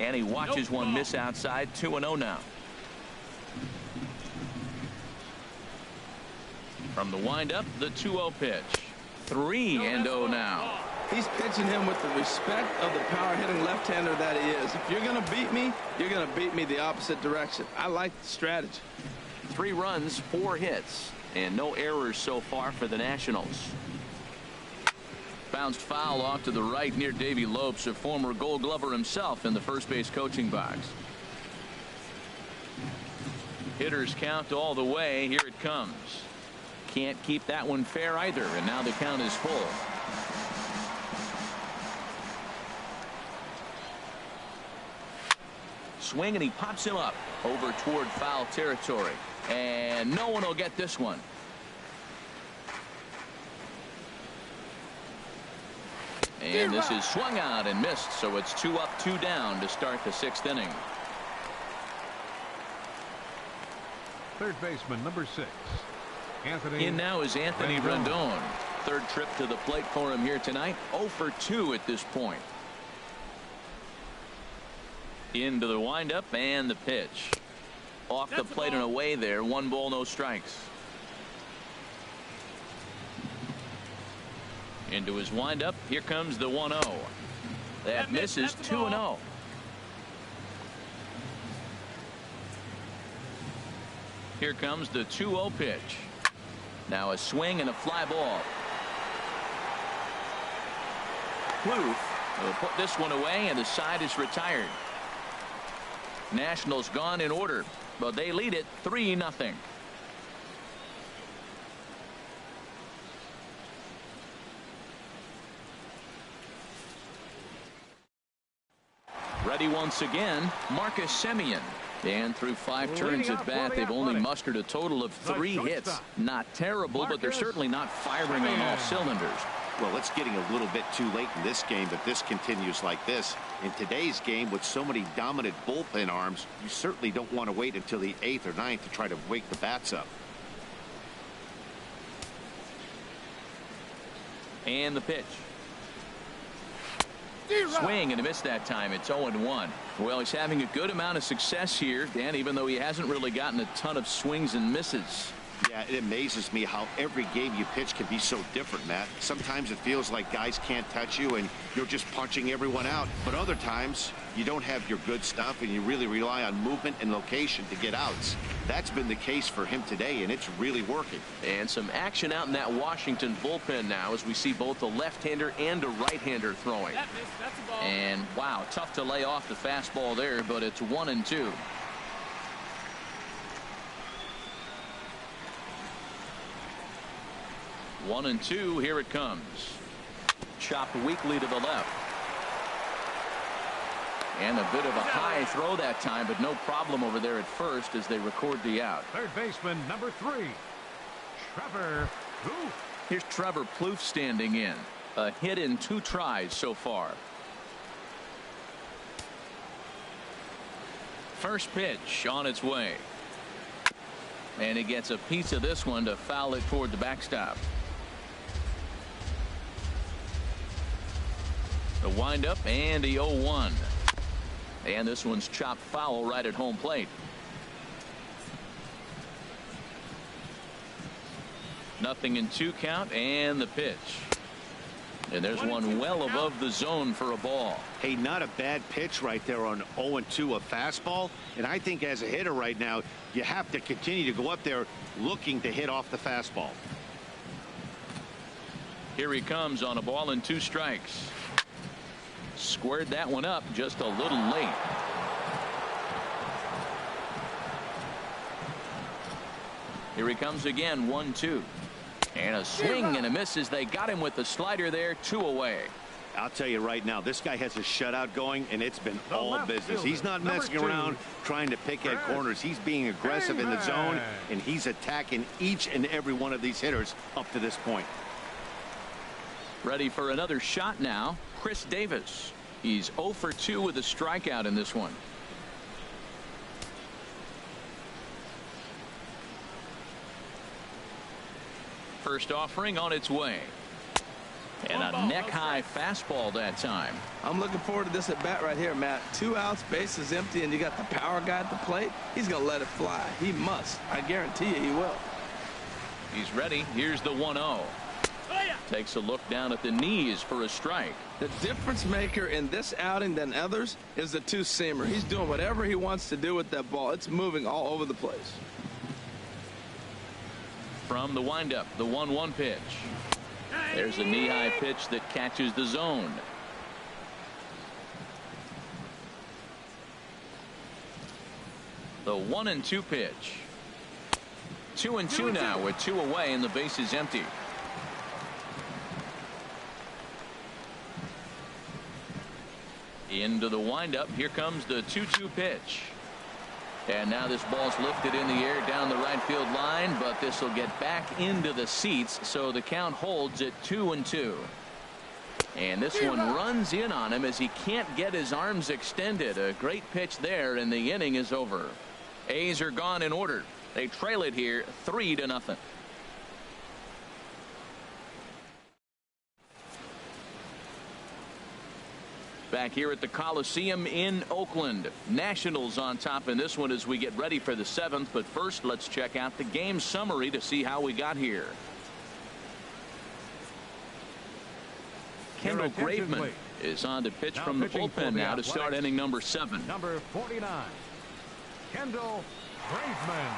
And he watches one miss outside. 2-0 now. From the windup, the 2-0 pitch. 3-0 now. He's pitching him with the respect of the power-hitting left-hander that he is. If you're going to beat me, you're going to beat me the opposite direction. I like the strategy. 3 runs, 4 hits, and no errors so far for the Nationals. Bounced foul off to the right near Davey Lopes, a former Gold Glover himself in the first base coaching box. Hitters count all the way. Here it comes. Can't keep that one fair either, and now the count is full. Swing, and he pops him up over toward foul territory, and no one will get this one. And this is swung out and missed, so it's 2 up, 2 down to start the 6th inning. Third baseman, number 6. Anthony. In now is Anthony Rendon. Third trip to the plate for him here tonight. 0 for 2 at this point. Into the windup and the pitch. Off the plate and away there. 1 ball, no strikes. Into his windup. Here comes the 1-0. That misses. 2-0. Here comes the 2-0 pitch. Now a swing and a fly ball. Plouffe will put this one away, and the side is retired. Nationals gone in order, but they lead it 3-0. Ready once again, Marcus Semien. And through 5 turns at bat, they've only mustered a total of 3 hits. Not terrible, but they're certainly not firing on all cylinders. Well, it's getting a little bit too late in this game, but this continues like this. In today's game, with so many dominant bullpen arms, you certainly don't want to wait until the 8th or 9th to try to wake the bats up. And the pitch. Swing and a miss that time. It's 0-1. Well, he's having a good amount of success here, Dan, even though he hasn't really gotten a ton of swings and misses. Yeah, it amazes me how every game you pitch can be so different, Matt. Sometimes it feels like guys can't touch you and you're just punching everyone out. But other times you don't have your good stuff and you really rely on movement and location to get outs. That's been the case for him today, and it's really working. And some action out in that Washington bullpen now as we see both a left-hander and a right-hander throwing. And wow, tough to lay off the fastball there, but it's 1-2. One and two. Here it comes. Chopped weakly to the left. And a bit of a high throw that time, but no problem over there at first as they record the out. Third baseman, number 3, Trevor Plouffe. Here's Trevor Plouffe standing in. A hit in 2 tries so far. First pitch on its way. And he gets a piece of this one to foul it toward the backstop. The windup and the 0-1. And this one's chopped foul right at home plate. Nothing in 2 count, and the pitch. And there's one well above the zone for a ball. Hey, not a bad pitch right there on 0-2, a fastball. And I think as a hitter right now, you have to continue to go up there looking to hit off the fastball. Here he comes on a ball and 2 strikes. Squared that one up just a little late. Here he comes again. 1-2. And a swing and a miss as they got him with the slider there. 2 away. I'll tell you right now, this guy has a shutout going, and it's been all business. He's not messing around trying to pick at corners. He's being aggressive in the zone, and he's attacking each and every one of these hitters up to this point. Ready for another shot now. Chris Davis. He's 0 for 2 with a strikeout in this one. First offering on its way. And a neck-high fastball that time. I'm looking forward to this at bat right here, Matt. 2 outs, bases empty, and you got the power guy at the plate. He's going to let it fly. He must. I guarantee you he will. He's ready. Here's the 1-0. Takes a look down at the knees for a strike. The difference maker in this outing than others is the two-seamer. He's doing whatever he wants to do with that ball. It's moving all over the place. From the windup, the 1-1 pitch. There's a knee-high pitch that catches the zone. The 1-2 pitch. 2-2 now with 2 away and the base is empty. Into the windup. Here comes the 2-2 pitch. And now this ball's lifted in the air down the right field line, but this will get back into the seats, so the count holds at 2-2. And this one runs in on him as he can't get his arms extended. A great pitch there, and the inning is over. A's are gone in order. They trail it here 3-0. Back here at the Coliseum in Oakland. Nationals on top in this one as we get ready for the 7th. But first, let's check out the game summary to see how we got here. Kendall Graveman is on to pitch from the bullpen now to start inning number 7. Number 49, Kendall Graveman.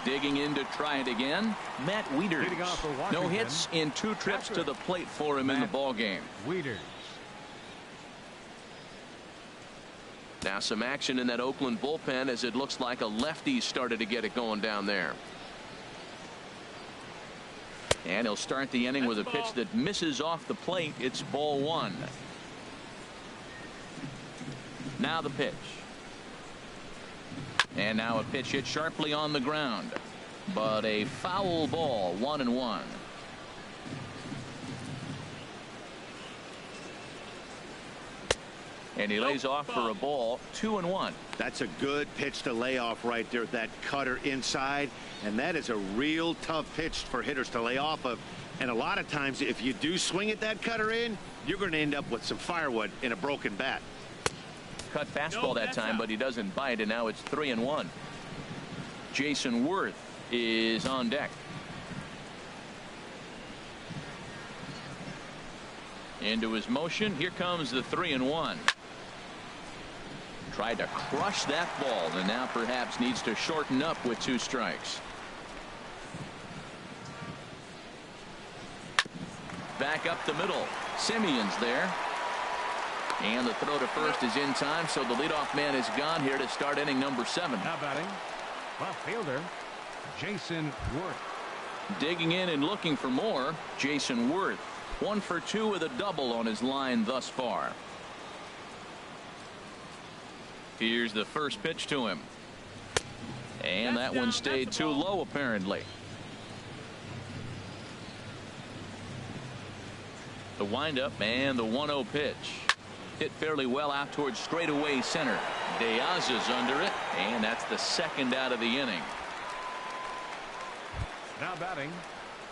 Digging in to try it again, Matt Wieters. No hits in 2 trips to the plate for him in the ballgame. Wieters. Now some action in that Oakland bullpen as it looks like a lefty started to get it going down there. And he'll start the inning with a pitch that misses off the plate. It's ball 1. Now the pitch. And now a pitch hit sharply on the ground. But a foul ball, 1-1. And he lays off for a ball, 2-1. That's a good pitch to lay off right there. That cutter inside. And that is a real tough pitch for hitters to lay off of. And a lot of times if you do swing at that cutter in, you're going to end up with some firewood in a broken bat. Cut fastball that time, but he doesn't bite, and now it's 3-1. Jason Worth is on deck. Into his motion. Here comes the 3-1. Tried to crush that ball, and now perhaps needs to shorten up with 2 strikes. Back up the middle. Simeon's there. And the throw to first is in time, so the leadoff man is gone here to start inning number 7. Now batting, left fielder, Jason Worth. Digging in and looking for more, Jason Worth. 1 for 2 with a double on his line thus far. Here's the first pitch to him. And that one stayed too low apparently. The windup and the 1-0 pitch. Hit fairly well out towards straightaway center. Diaz is under it, and that's the 2nd out of the inning. Now batting,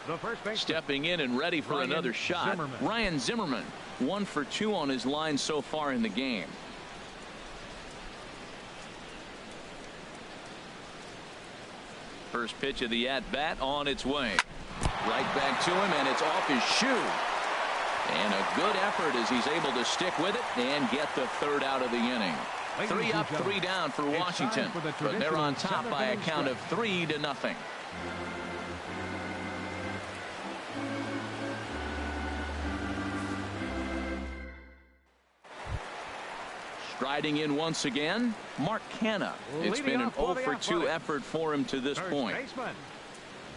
the first baseman. Stepping in and ready for another shot. Zimmerman. Ryan Zimmerman, 1 for 2 on his line so far in the game. First pitch of the at-bat on its way. Right back to him, and it's off his shoe. And a good effort as he's able to stick with it and get the 3rd out of the inning. 3 up, 3 down for Washington, but they're on top by a count of 3-0. Striding in once again, Mark Canha. It's been an 0 for 2 effort for him to this point. Baseman,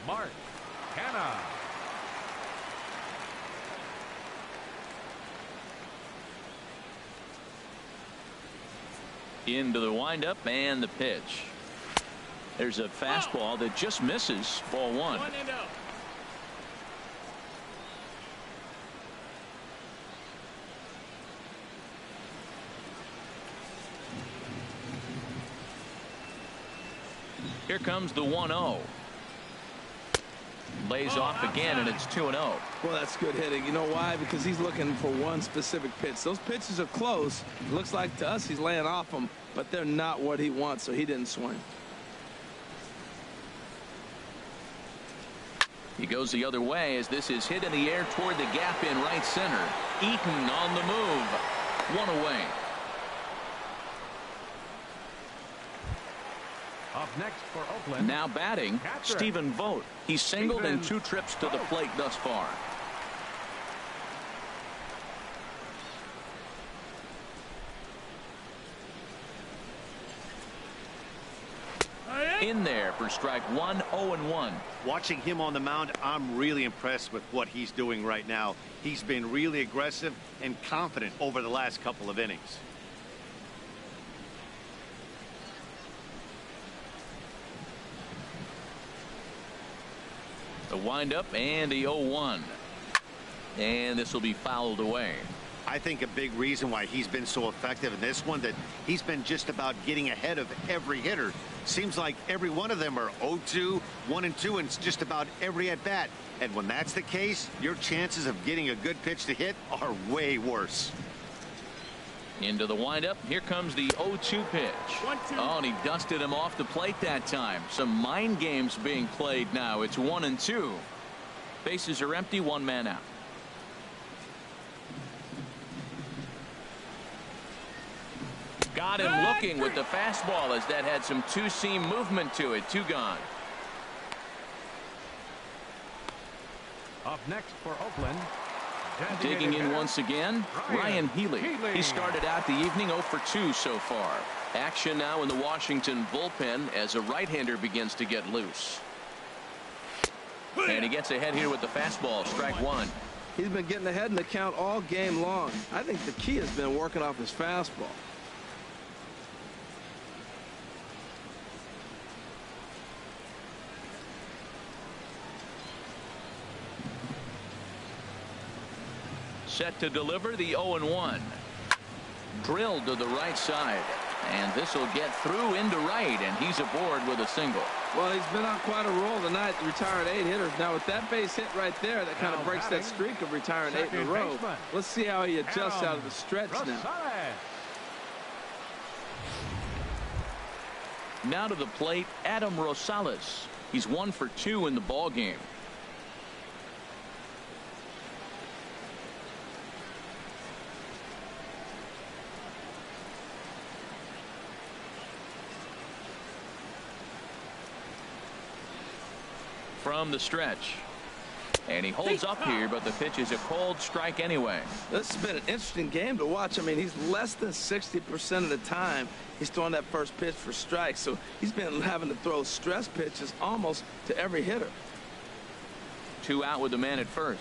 Mark Canha. Into the windup and the pitch. There's a fastball that just misses. Ball 1. Here comes the 1-0. Lays off again, and it's 2-0. Well, that's good hitting. You know why? Because he's looking for one specific pitch. Those pitches are close. It looks like to us he's laying off them, but they're not what he wants, so he didn't swing. He goes the other way as this is hit in the air toward the gap in right center. Eaton on the move. One away. Up next for Oakland. Now batting, Catcher. Stephen Vogt. He's singled in Stephen 2 trips to the plate thus far. In there for strike 1, 0-1. Watching him on the mound, I'm really impressed with what he's doing right now. He's been really aggressive and confident over the last couple of innings. The windup and the 0-1. And this will be fouled away. I think a big reason why he's been so effective in this one, that he's been just about getting ahead of every hitter. Seems like every one of them are 0-2, 1-2, and it's just about every at bat. And when that's the case, your chances of getting a good pitch to hit are way worse. Into the windup. Here comes the 0-2 pitch. 1-2. Oh, and he dusted him off the plate that time. Some mind games being played now. It's 1-2. Bases are empty, 1 man out. Got him looking with the fastball as that had some two-seam movement to it. 2 gone. Up next for Oakland. Digging in once again, Ryan Healy. He started out the evening 0 for 2 so far. Action now in the Washington bullpen as a right-hander begins to get loose. And he gets ahead here with the fastball. Strike 1. He's been getting ahead in the count all game long. I think the key has been working off his fastball. Set to deliver the 0-1. Drilled to the right side. And this will get through into right, and he's aboard with a single. Well, he's been on quite a roll tonight, retiring 8 hitters. Now, with that base hit right there, that kind of breaks that streak of retiring 8 in a row. Let's see how he adjusts out of the stretch now. Now to the plate, Adam Rosales. He's 1 for 2 in the ball game. From the stretch. And he holds up here, but the pitch is a cold strike anyway. This has been an interesting game to watch. I mean, he's less than 60% of the time he's throwing that first pitch for strikes. So he's been having to throw stress pitches almost to every hitter. 2 out with the man at first.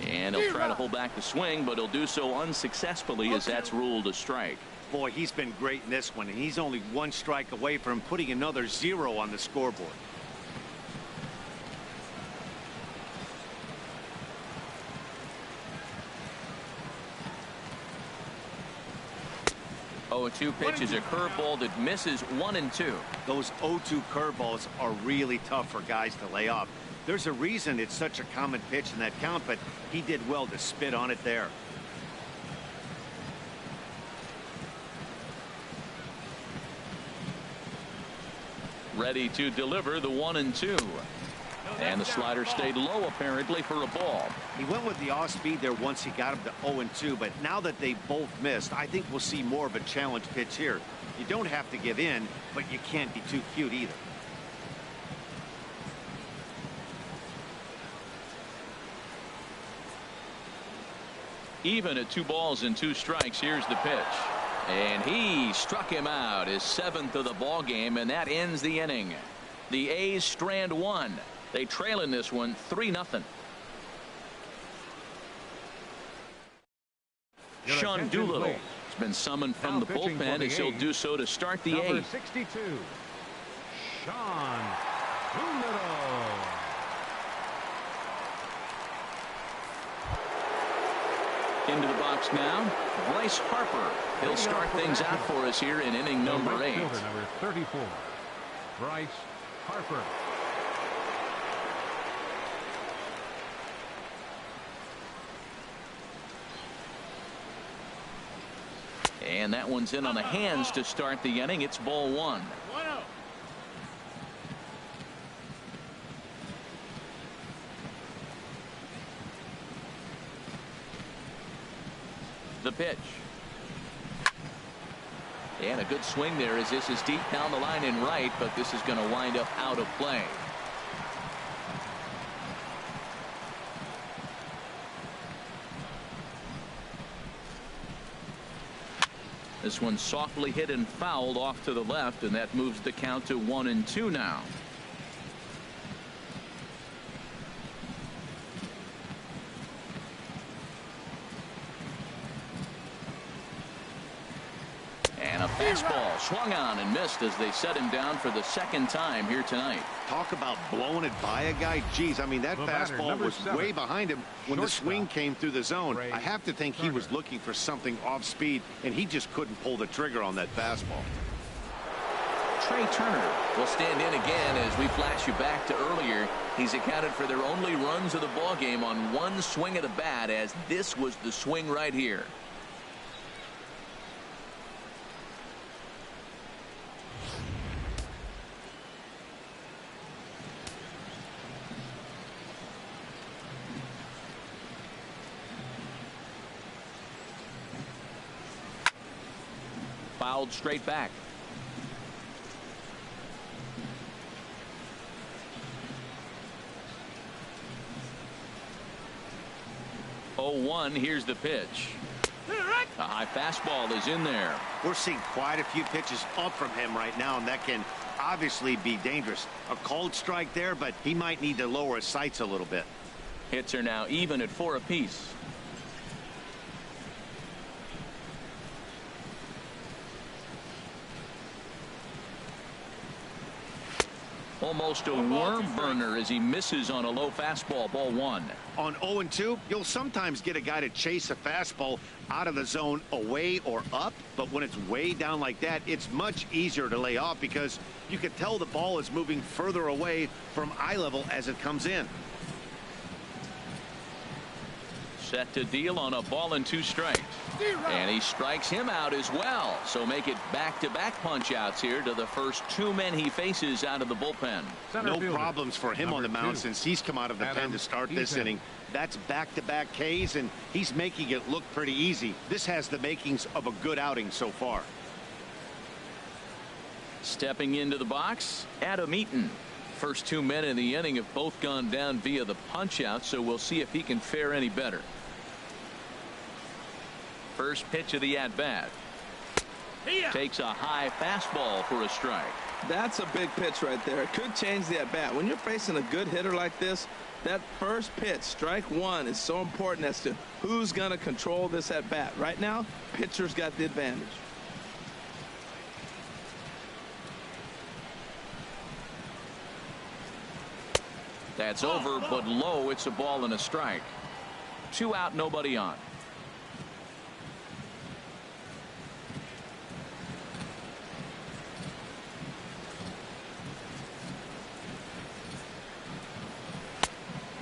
And he'll try to hold back the swing, but he'll do so unsuccessfully as that's ruled a strike. Boy, he's been great in this one, and he's only 1 strike away from putting another 0 on the scoreboard. Oh, 2 pitches, a curveball that misses 1-2. Those 0-2 curveballs are really tough for guys to lay off. There's a reason it's such a common pitch in that count, but he did well to spit on it there. Ready to deliver the 1-2. And the slider stayed low apparently for a ball. He went with the off speed there once he got him to 0-2, but now that they both missed, I think we'll see more of a challenge pitch here. You don't have to give in, but you can't be too cute either. Even at 2 balls and 2 strikes. Here's the pitch. And he struck him out, his 7th of the ball game, and that ends the inning. The A's strand 1. They trail in this one 3-0. Sean Doolittle has been summoned from the bullpen as he'll do so to start the Number 8th. 62, Sean Doolittle. Into the bottom box now, Bryce Harper. He'll start things out for us here in inning number 8. Number 34, Bryce Harper. And that one's in on the hands to start the inning. It's ball 1. 1-0. The pitch. And a good swing there as this is deep down the line in right, but this is going to wind up out of play. This one softly hit and fouled off to the left, and that moves the count to 1-2 now. And a fastball swung on and missed as they set him down for the second time here tonight. Talk about blowing it by a guy. Geez, I mean, that fastball was 7, way behind him when the swing came through the zone. I have to think he was Turner. looking for something off speed, and he just couldn't pull the trigger on that fastball. Trey Turner will stand in again as we flash you back to earlier. He's accounted for their only runs of the ball game on one swing of the bat, as this was the swing right here. Fouled straight back. Oh, 1. Here's the pitch. A high fastball is in there. We're seeing quite a few pitches up from him right now, and that can obviously be dangerous. A cold strike there, but he might need to lower his sights a little bit. Hits are now even at 4 apiece. Almost a worm burner as he misses on a low fastball. Ball 1. On 0-2, you'll sometimes get a guy to chase a fastball out of the zone away or up, but when it's way down like that, it's much easier to lay off because you can tell the ball is moving further away from eye level as it comes in. Set to deal on a ball and 2 strikes. And he strikes him out as well. So make it back-to-back punch-outs here to the first 2 men he faces out of the bullpen. No problems for him on the mound since he's come out of the pen to start this inning. That's back-to-back Ks, and he's making it look pretty easy. This has the makings of a good outing so far. Stepping into the box, Adam Eaton. First 2 men in the inning have both gone down via the punch-out, so we'll see if he can fare any better. First pitch of the at-bat. Takes a high fastball for a strike. That's a big pitch right there. It could change the at-bat. When you're facing a good hitter like this, that first pitch, strike 1, is so important as to who's going to control this at-bat. Right now, pitcher's got the advantage. That's over, but low. It's a ball and a strike. 2 out, nobody on.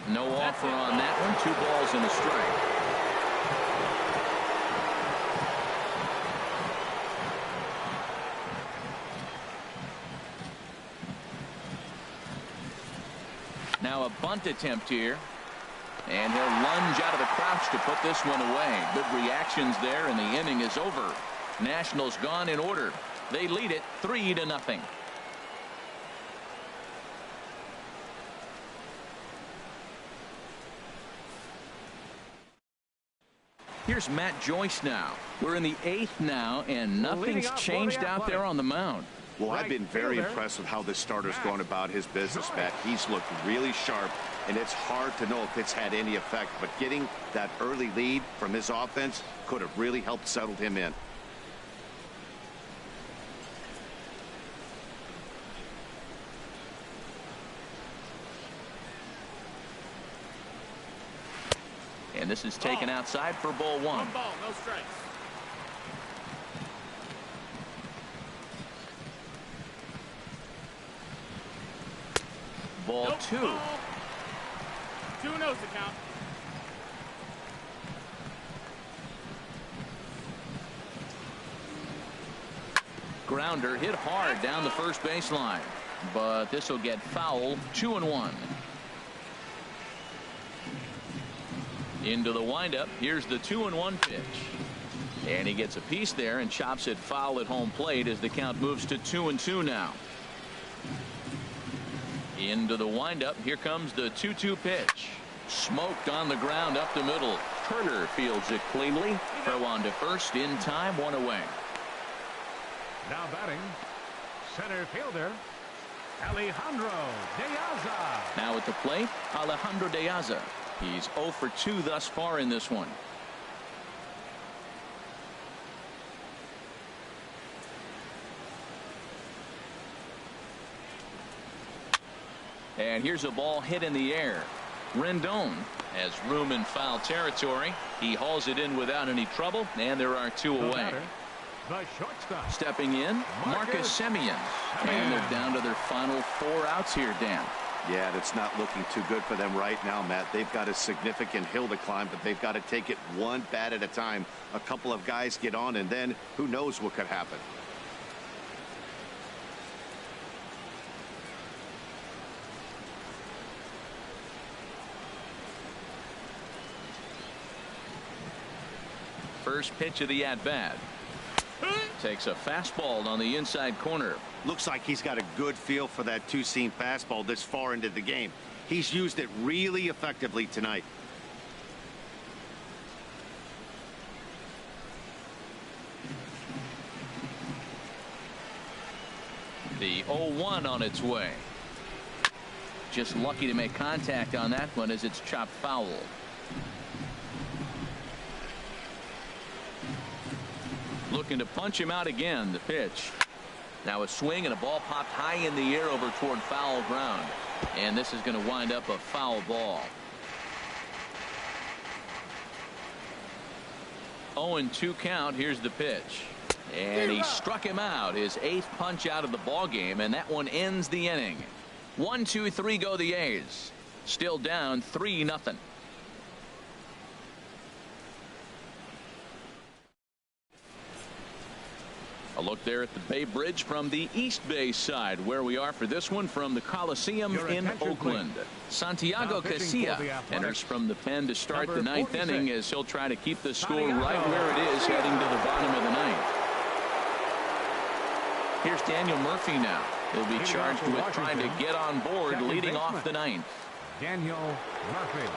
No offer on that one. 2 balls and a strike. Now a bunt attempt here. And he'll lunge out of the crouch to put this one away. Good reactions there, and the inning is over. Nationals gone in order. They lead it 3-0. Here's Matt Joyce now. We're in the 8th now, and nothing's changed out there on the mound. Well, I've been very impressed with how this starter's going about his business, Matt. He's looked really sharp, and it's hard to know if it's had any effect, but getting that early lead from his offense could have really helped settle him in. And And this is taken outside for ball one. One ball, no strikes. Ball Nope, two. ball. 2-0's the count. Grounder hit hard down the first baseline, but this will get foul. 2-1. Into the windup. Here's the 2-1 pitch. And he gets a piece there and chops it foul at home plate as the count moves to 2-2 now. Into the windup. Here comes the 2-2 pitch. Smoked on the ground up the middle. Turner fields it cleanly. Throw on to first in time. One away. Now batting, center fielder, Alejandro De Aza. Now at the plate, Alejandro De Aza. He's 0 for 2 thus far in this one. And here's a ball hit in the air. Rendon has room in foul territory. He hauls it in without any trouble, and there are 2 away. The shortstop. Stepping in, Marcus Semien. And they're down to their final 4 outs here, Dan. Yeah, that's not looking too good for them right now, Matt. They've got a significant hill to climb, but they've got to take it one bat at a time. A couple of guys get on, and then who knows what could happen. First pitch of the at-bat. Takes a fastball on the inside corner. Looks like he's got a good feel for that two-seam fastball this far into the game. He's used it really effectively tonight. The 0-1 on its way. Just lucky to make contact on that one as it's chopped foul. Looking to punch him out again. The pitch. Now a swing and a ball popped high in the air over toward foul ground. And this is going to wind up a foul ball. 0-2 count. Here's the pitch. And he struck him out. His 8th punch out of the ball game, and that one ends the inning. 1-2-3 go the A's. Still down 3-0. A look there at the Bay Bridge from the East Bay side, where we are for this one from the Coliseum in Oakland. Santiago Casilla enters from the pen to start the 9th inning as he'll try to keep the score right where it is heading to the bottom of the 9th. Here's Daniel Murphy now. He'll be charged with trying to get on board leading off the 9th. Daniel Murphy.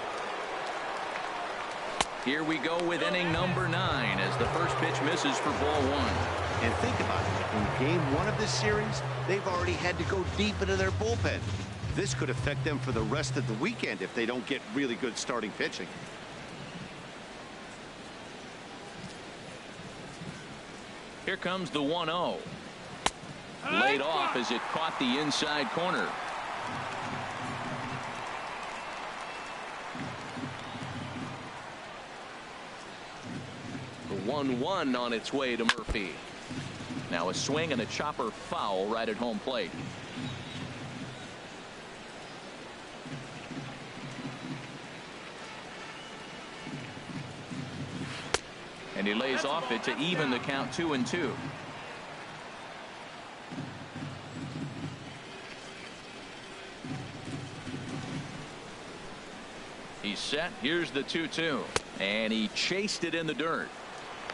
Here we go with inning number 9 as the first pitch misses for ball 1. And think about it. In game 1 of this series, they've already had to go deep into their bullpen. This could affect them for the rest of the weekend if they don't get really good starting pitching. Here comes the 1-0. Laid off as it caught the inside corner. The 1-1 on its way to Murphy. Now a swing and a chopper foul right at home plate. And he lays off it to even the count 2-2. He's set. Here's the 2-2. And he chased it in the dirt.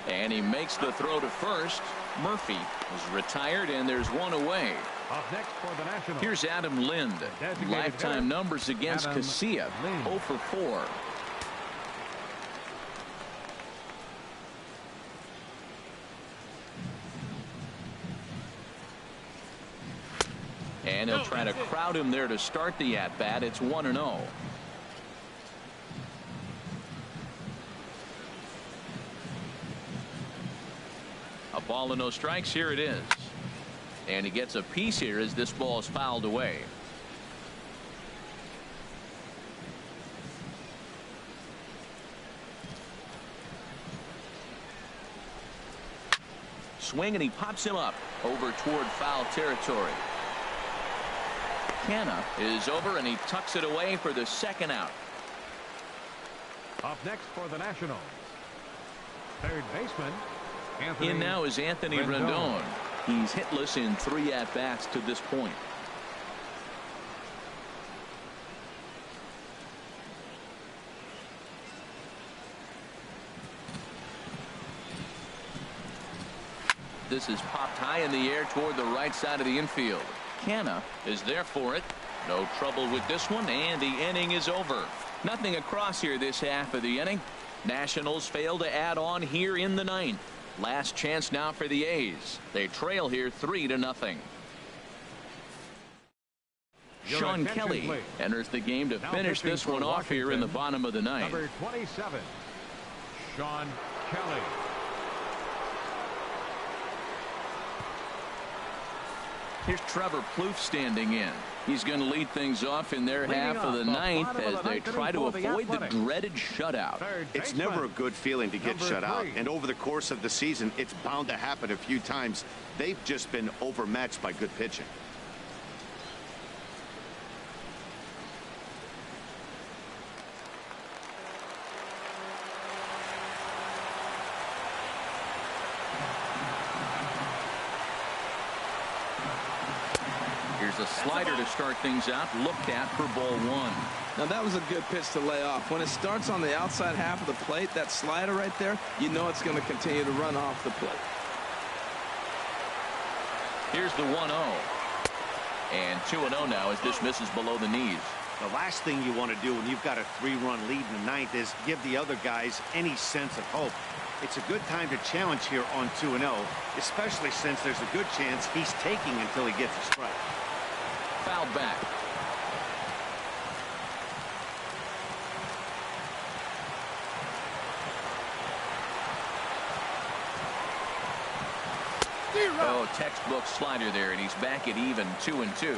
And he makes the throw to first. Murphy is retired, and there's one away. Up next for the Nationals. Here's Adam Lind. Lifetime numbers against Casilla. 0 for 4. And he'll try to crowd him there to start the at-bat. It's 1-0. A ball and no strikes. Here it is. And he gets a piece here as this ball is fouled away. swing, and he pops him up over toward foul territory. Canna is over, and he tucks it away for the second out. Up next for the Nationals, third baseman Anthony. In now is Anthony Rendon. He's hitless in 3 at-bats to this point. This is popped high in the air toward the right side of the infield. Canna is there for it. No trouble with this one, and the inning is over. Nothing across here this half of the inning. Nationals fail to add on here in the 9th. Last chance now for the A's. They trail here 3-0. Sean Kelly enters the game to finish this one off here in the bottom of the 9th. Number 27, Sean Kelly. Here's Trevor Plouffe standing in. He's going to lead things off in their half of the 9th as they try to avoid the dreaded shutout. It's never a good feeling to get shut out, and over the course of the season, it's bound to happen a few times. They've just been overmatched by good pitching. A slider to start things out, looked at for ball 1. Now that was a good pitch to lay off. When it starts on the outside half of the plate, that slider right there, you know it's going to continue to run off the plate. Here's the 1-0. And 2-0 now as this misses below the knees. The last thing you want to do when you've got a 3-run lead in the 9th is give the other guys any sense of hope. It's a good time to challenge here on 2-0, especially since there's a good chance he's taking until he gets a strike. Fouled back. Oh, textbook slider there, and he's back at even 2-2.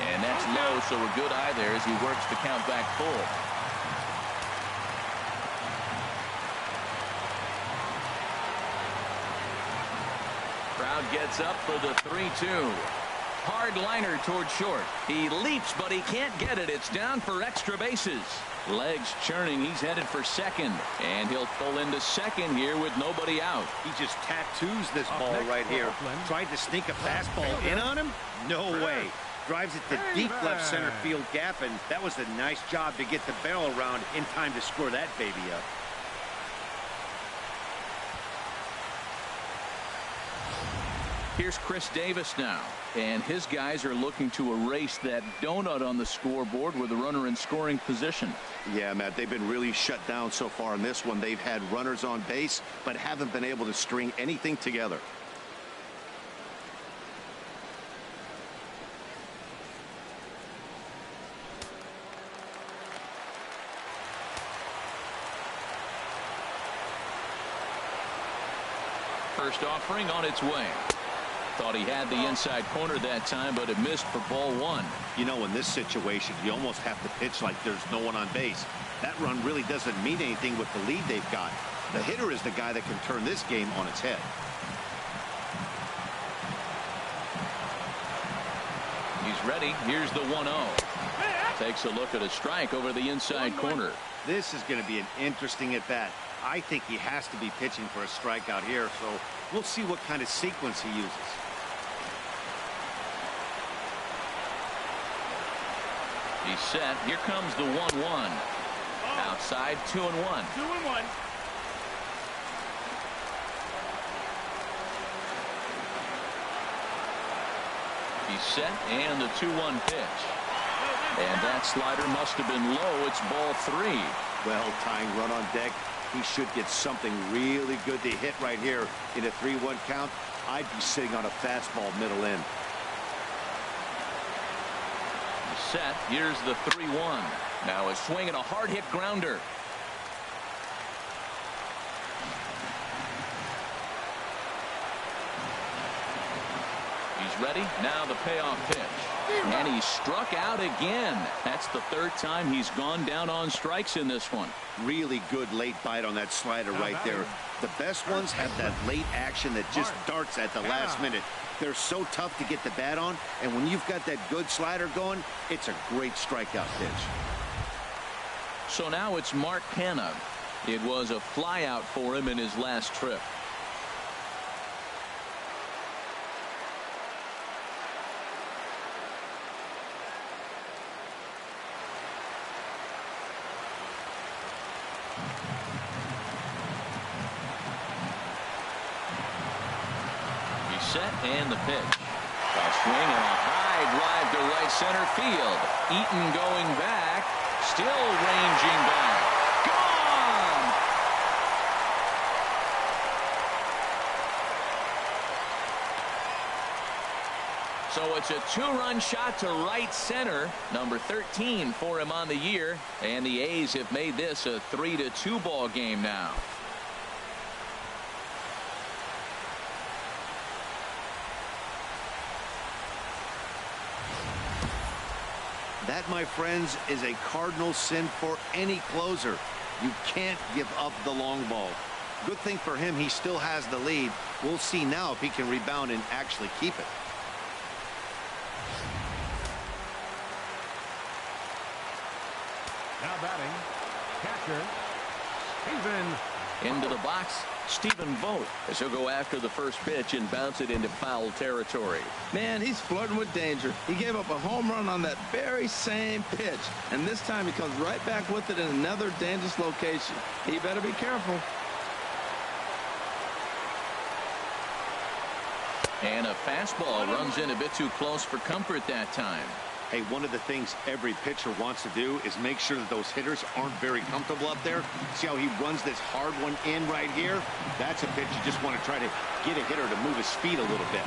And that's low, so a good eye there as he works the count back full. Gets up for the 3-2. Hard liner toward short. He leaps, but he can't get it. It's down for extra bases. Legs churning. He's headed for second, and he'll pull into second here with nobody out. He just tattoos this ball right here. Tried to sneak a fastball in on him? No way. Drives it to deep left center field gap, and that was a nice job to get the barrel around in time to score that baby up. Here's Chris Davis now, and his guys are looking to erase that donut on the scoreboard with a runner in scoring position. Yeah, Matt, they've been really shut down so far in this one. They've had runners on base, but haven't been able to string anything together. First offering on its way. Thought he had the inside corner that time, but it missed for ball 1. You know, in this situation, you almost have to pitch like there's no one on base. That run really doesn't mean anything with the lead they've got. The hitter is the guy that can turn this game on its head. He's ready. Here's the 1-0. Takes a look at a strike over the inside corner. This is going to be an interesting at-bat. I think he has to be pitching for a strikeout here, so we'll see what kind of sequence he uses. He's set. Here comes the 1-1. Outside, 2-1. 2-1. He's set, and the 2-1 pitch. And that slider must have been low. It's ball 3. Well, tying run on deck. He should get something really good to hit right here in a 3-1 count. I'd be sitting on a fastball middle in. Set. Here's the 3-1. Now a swing and a hard hit grounder. He's ready. Now the payoff pitch. And he struck out again. That's the third time he's gone down on strikes in this one. Really good late bite on that slider right there. The best ones have that late action that just darts at the last minute. They're so tough to get the bat on, and when you've got that good slider going, it's a great strikeout pitch. So now it's Mark Canha. It was a flyout for him in his last trip. Set and the pitch. A swing and a high drive to right center field. Eaton going back. Still ranging back. Gone! So it's a two-run shot to right center. Number 13 for him on the year. And the A's have made this a 3-2 ball game now. That, my friends, is a cardinal sin for any closer. You can't give up the long ball. Good thing for him, he still has the lead. We'll see now if he can rebound and actually keep it. Now batting, catcher, Stephen. Into the box, Stephen Vogt, as he'll go after the first pitch and bounce it into foul territory. Man, he's flirting with danger. He gave up a home run on that very same pitch, and this time he comes right back with it in another dangerous location. He better be careful. And a fastball runs in a bit too close for comfort that time. Hey, one of the things every pitcher wants to do is make sure that those hitters aren't very comfortable up there. See how he runs this hard one in right here? That's a pitch you just want to try to get a hitter to move his feet a little bit.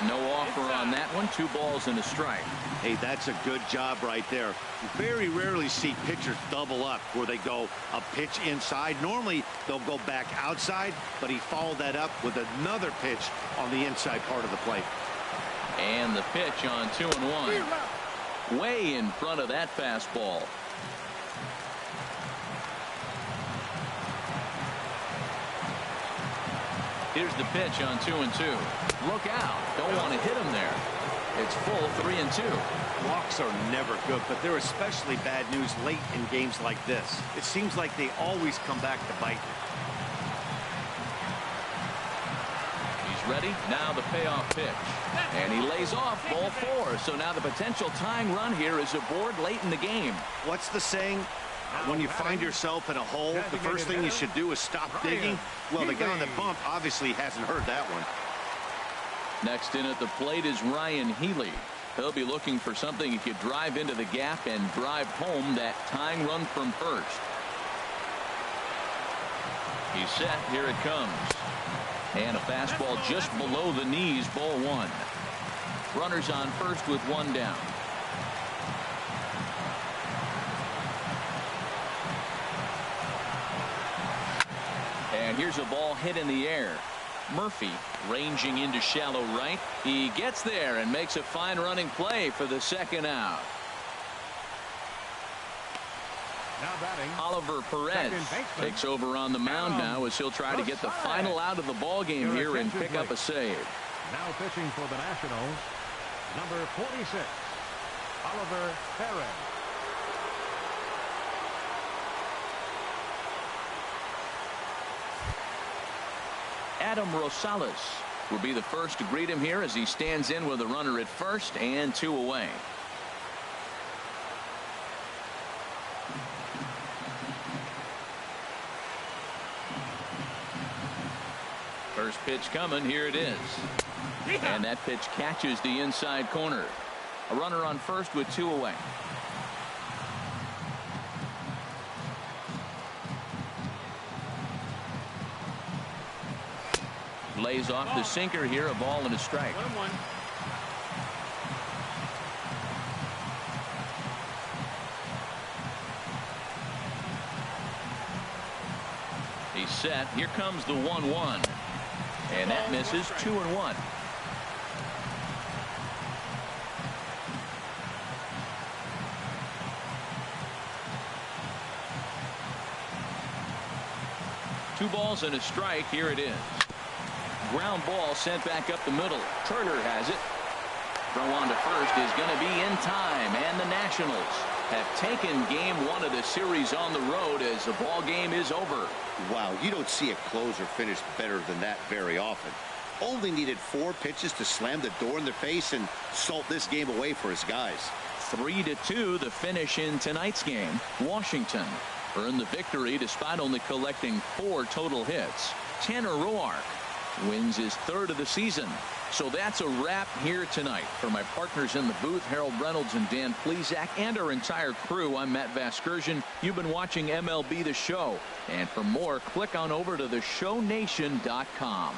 No offer on that one. 2 balls and a strike. Hey, that's a good job right there. Very rarely see pitchers double up where they go a pitch inside. Normally, they'll go back outside, but he followed that up with another pitch on the inside part of the plate. And the pitch on 2-1. Way in front of that fastball. Here's the pitch on 2-2. Look out. Don't want to hit him there. It's full 3-2. Walks are never good, but they're especially bad news late in games like this. It seems like they always come back to bite. He's ready. Now the payoff pitch. And he lays off ball 4. So now the potential tying run here is aboard late in the game. What's the saying? When you find yourself in a hole, the first thing you should do is stop digging. Well, the guy on the bump obviously hasn't heard that one. Next in at the plate is Ryan Healy. He'll be looking for something he could drive into the gap and drive home that tying run from first. He's set. Here it comes. And a fastball just below the knees, ball 1. Runners on first with 1 down. And here's a ball hit in the air. Murphy ranging into shallow right. He gets there and makes a fine running play for the second out. Now batting, Oliver Perez takes over on the mound now as he'll try to get the final out of the ball game here and pick up a save. now pitching for the Nationals, number 46, Oliver Perez. Adam Rosales will be the first to greet him here as he stands in with a runner at first and 2 away. First pitch coming. Here it is. And that pitch catches the inside corner. A runner on first with 2 away. Lays off the sinker here, a ball and a strike. 1-1. He's set. Here comes the 1-1. And that misses. 2-1. 2 balls and a strike. Here it is. Ground ball sent back up the middle. Turner has it. Throw on to first is going to be in time, and the Nationals have taken game 1 of the series on the road as the ball game is over. Wow, you don't see a closer finish better than that very often. Only needed 4 pitches to slam the door in their face and salt this game away for his guys. 3-2 the finish in tonight's game. Washington earned the victory despite only collecting 4 total hits. Tanner Roark wins his 3rd of the season. So that's a wrap here tonight. For my partners in the booth, Harold Reynolds and Dan Plesac, and our entire crew, I'm Matt Vasgersian. You've been watching MLB The Show. And for more, click on over to theshownation.com.